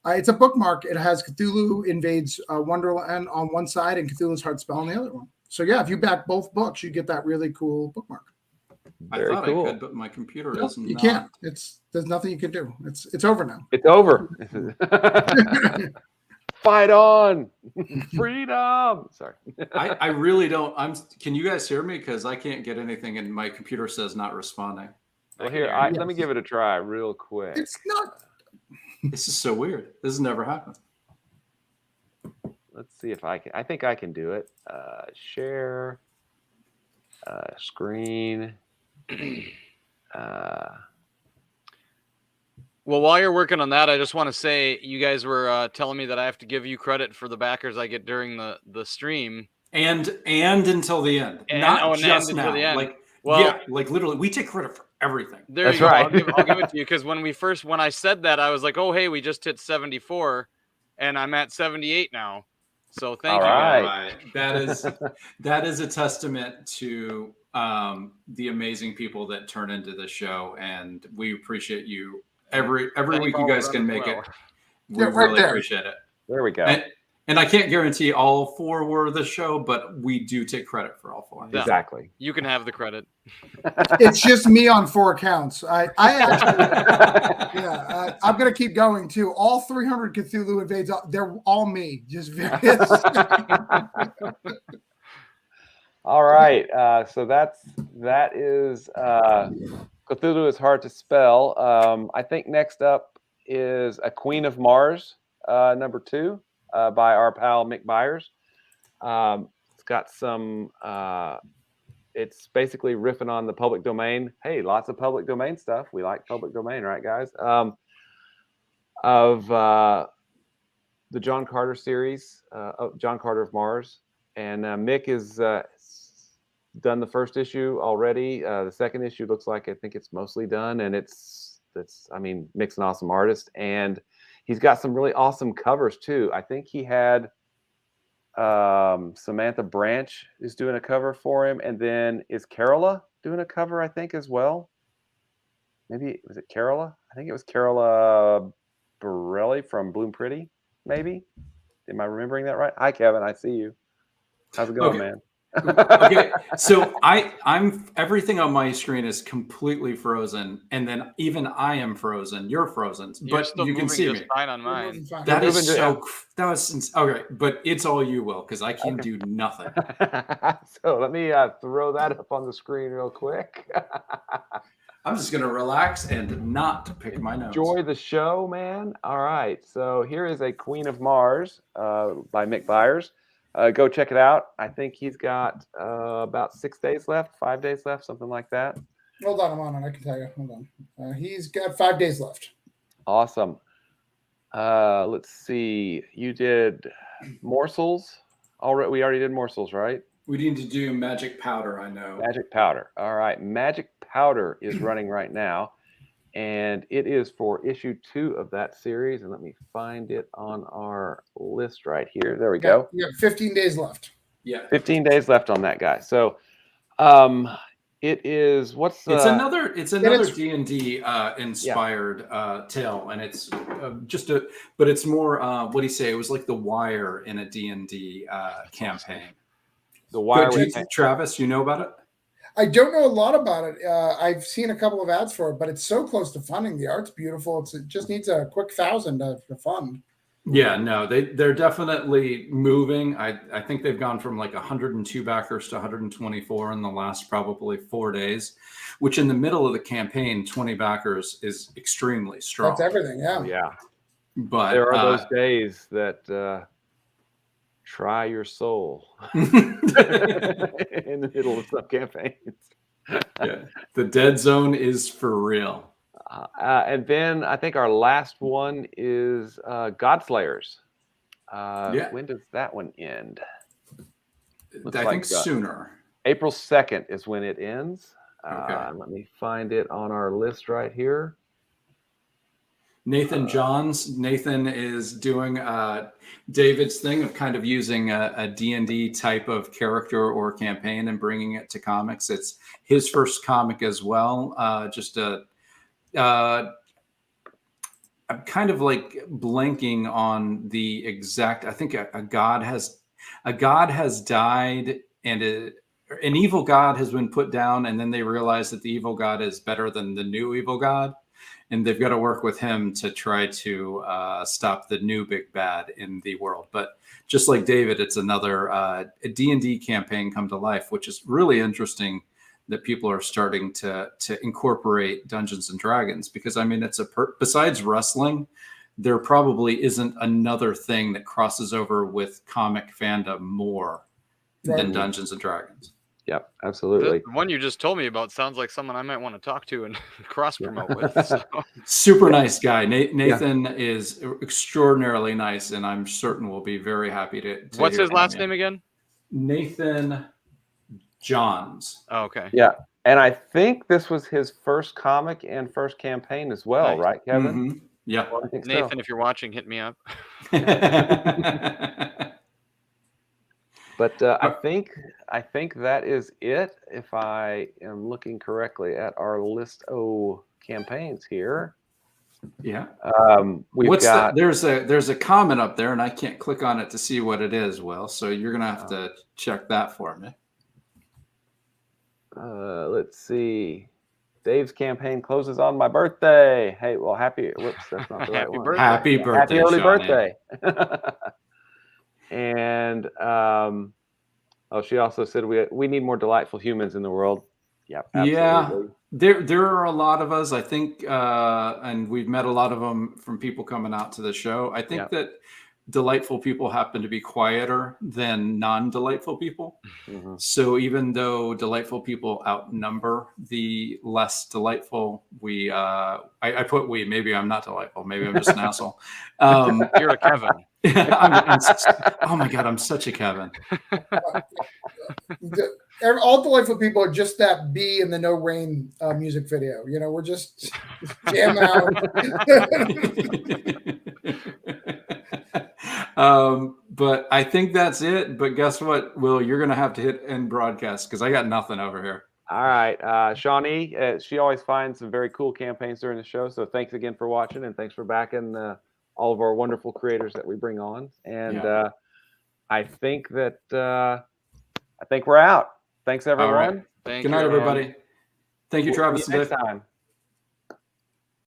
Speaker 4: It's a bookmark. It has Cthulhu Invades Wonderland on one side and Cthulhu's Hard Spell on the other one. So yeah, if you back both books, you get that really cool bookmark.
Speaker 2: Very
Speaker 1: I thought
Speaker 2: cool.
Speaker 1: I could, but my computer
Speaker 4: No,
Speaker 1: is
Speaker 4: you
Speaker 1: not.
Speaker 4: can't. There's nothing you can do. It's over now.
Speaker 2: It's over. Fight on. Freedom. Sorry.
Speaker 1: I really don't. Can you guys hear me? Because I can't get anything, and my computer says not responding.
Speaker 2: Well, here, let me give it a try real quick.
Speaker 4: It's not.
Speaker 1: This is so weird. This has never happened.
Speaker 2: Let's see if I can. I think I can do it. Share screen.
Speaker 3: Well, while you're working on that, I just want to say you guys were telling me that I have to give you credit for the backers I get during the stream.
Speaker 1: And until the end,
Speaker 3: And-
Speaker 1: not
Speaker 3: and
Speaker 1: just
Speaker 3: until
Speaker 1: now.
Speaker 3: the end.
Speaker 1: Like,
Speaker 3: Well-
Speaker 1: yeah, like literally, we take credit for everything.
Speaker 3: There
Speaker 2: That's
Speaker 3: you go.
Speaker 2: right.
Speaker 3: I'll give it to you because when I said that, I was like, oh, hey, we just hit 74 and I'm at 78 now. So thank
Speaker 2: All
Speaker 3: you.
Speaker 2: right.
Speaker 1: That is a testament to the amazing people that turn into the show, and we appreciate you every
Speaker 3: Thank
Speaker 1: week.
Speaker 3: all
Speaker 1: You guys
Speaker 3: of
Speaker 1: can
Speaker 3: them as
Speaker 1: make it.
Speaker 3: well.
Speaker 1: We
Speaker 4: Yeah, right
Speaker 1: really
Speaker 4: there.
Speaker 1: appreciate it.
Speaker 2: There we go.
Speaker 1: And I can't guarantee all four were the show, but we do take credit for all four.
Speaker 3: Yeah.
Speaker 2: Exactly.
Speaker 3: You can have the credit.
Speaker 4: It's just me on 4 accounts. I actually, I'm gonna keep going too. All 300 Cthulhu Invades. They're all me. Just various.
Speaker 2: All right. So that is Cthulhu is hard to spell. I think next up is A Queen of Mars, number 2, by our pal Mick Byers. It's got some. It's basically riffing on the public domain. Hey, lots of public domain stuff. We like public domain, right, guys? Of the John Carter series, John Carter of Mars, and Mick is done the first issue already. The second issue looks like I think it's mostly done, and I mean, Mick's an awesome artist, and he's got some really awesome covers too. I think he had Samantha Branch is doing a cover for him, and then is Carola doing a cover, I think, as well. Maybe was it Carola? I think it was Carola Borelli from Bloom Pretty. Maybe. Am I remembering that right? Hi, Kevin. I see you. How's it going,
Speaker 1: Okay.
Speaker 2: man?
Speaker 1: Okay, so I'm everything on my screen is completely frozen, and then even I am frozen. You're frozen,
Speaker 3: You're
Speaker 1: but
Speaker 3: still
Speaker 1: you can
Speaker 3: moving
Speaker 1: see
Speaker 3: just
Speaker 1: me.
Speaker 3: fine on mine.
Speaker 1: That
Speaker 2: You're
Speaker 1: is
Speaker 2: moving
Speaker 1: so. That was okay, but it's all you, Will, because I can
Speaker 2: Okay.
Speaker 1: do nothing.
Speaker 2: So let me throw that up on the screen real quick.
Speaker 1: I'm just gonna relax and not pick my nose.
Speaker 2: Enjoy the show, man. All right. So here is A Queen of Mars by Mick Byers. Go check it out. I think he's got about 6 days left, 5 days left, something like that.
Speaker 4: Hold on, I'm on it. I can tell you. Hold on. He's got 5 days left.
Speaker 2: Awesome. Let's see. You did Morsels. Already, we already did Morsels, right?
Speaker 1: We need to do magic powder. I know.
Speaker 2: Magic Powder. All right. Magic Powder is running right now, and it is for issue 2 of that series. And let me find it on our list right here. There we go.
Speaker 4: You have 15 days left.
Speaker 1: Yeah.
Speaker 2: 15 days left on that guy. So, it is what's
Speaker 1: It's another
Speaker 4: it's-
Speaker 1: D&D inspired tale, and it's but it's more what do you say? It was like The Wire in a D&D campaign.
Speaker 2: the Wire.
Speaker 1: But Travis, you know about it?
Speaker 4: I don't know a lot about it. I've seen a couple of ads for it, but it's so close to funding. The art's beautiful. It just needs a quick 1,000 to fund.
Speaker 1: Yeah, no, they're definitely moving. I think they've gone from like 102 backers to 124 in the last probably 4 days, which in the middle of the campaign, 20 backers is extremely strong.
Speaker 4: That's everything. Yeah.
Speaker 2: Yeah,
Speaker 1: But
Speaker 2: there are those days that try your soul in the middle of some campaigns.
Speaker 1: yeah, the dead zone is for real.
Speaker 2: And then I think our last one is Godslayers.
Speaker 1: Yeah.
Speaker 2: When does that one end? Looks
Speaker 1: I
Speaker 2: like
Speaker 1: think sooner.
Speaker 2: April 2nd is when it ends.
Speaker 1: Okay.
Speaker 2: Let me find it on our list right here.
Speaker 1: Nathan is doing David's thing of kind of using a D&D type of character or campaign and bringing it to comics. It's his first comic as well. I'm kind of like blanking on the exact. I think a god has died, and an evil god has been put down, and then they realize that the evil god is better than the new evil god, and they've got to work with him to try to stop the new big bad in the world. But just like David, it's another D&D campaign come to life, which is really interesting that people are starting to incorporate Dungeons and Dragons, because I mean, it's besides wrestling, there probably isn't another thing that crosses over with comic fandom more than Dungeons and Dragons.
Speaker 2: Yep, absolutely.
Speaker 3: The one you just told me about sounds like someone I might want to talk to and cross promote with. So.
Speaker 1: Super nice guy. Nathan is extraordinarily nice, and I'm certain we'll be very happy to
Speaker 3: What's
Speaker 1: hear
Speaker 3: his last name again?
Speaker 1: Nathan Johns.
Speaker 3: Oh, okay.
Speaker 2: Yeah. And I think this was his first comic and first campaign as well,
Speaker 3: Nice.
Speaker 2: right, Kevin?
Speaker 1: Mm-hmm. Yeah.
Speaker 2: Well, I think
Speaker 3: Nathan,
Speaker 2: so.
Speaker 3: if you're watching, hit me up.
Speaker 2: But I think that is it. If I am looking correctly at our list of campaigns here,
Speaker 1: Yeah.
Speaker 2: we've got.
Speaker 1: There's a comment up there, and I can't click on it to see what it is. Will, so you're gonna have to check that for me.
Speaker 2: Let's see. Dave's campaign closes on my birthday. Hey, well, happy. Whoops, that's not the right one.
Speaker 3: birthday.
Speaker 1: Happy birthday!
Speaker 2: Happy early
Speaker 1: Shawnee.
Speaker 2: birthday. And she also said we need more delightful humans in the world. Yep, absolutely.
Speaker 1: Yeah, there are a lot of us, I think, and we've met a lot of them from people coming out to the show. I think that delightful people happen to be quieter than non-delightful people.
Speaker 2: Mm-hmm.
Speaker 1: So even though delightful people outnumber the less delightful, I put we. Maybe I'm not delightful. Maybe I'm just an asshole.
Speaker 3: You're a Kevin.
Speaker 1: Oh my God, I'm such a Kevin.
Speaker 4: All delightful people are just that bee in the No Rain music video. You know, we're just jam out.
Speaker 1: But I think that's it. But guess what, Will? You're going to have to hit end broadcast because I got nothing over here.
Speaker 2: All right. Shawnee, she always finds some very cool campaigns during the show. So thanks again for watching, and thanks for backing all of our wonderful creators that we bring on. And I think that we're out. Thanks, everyone.
Speaker 1: All right. Good night, everybody. Thank you, Travis.
Speaker 2: See you next time.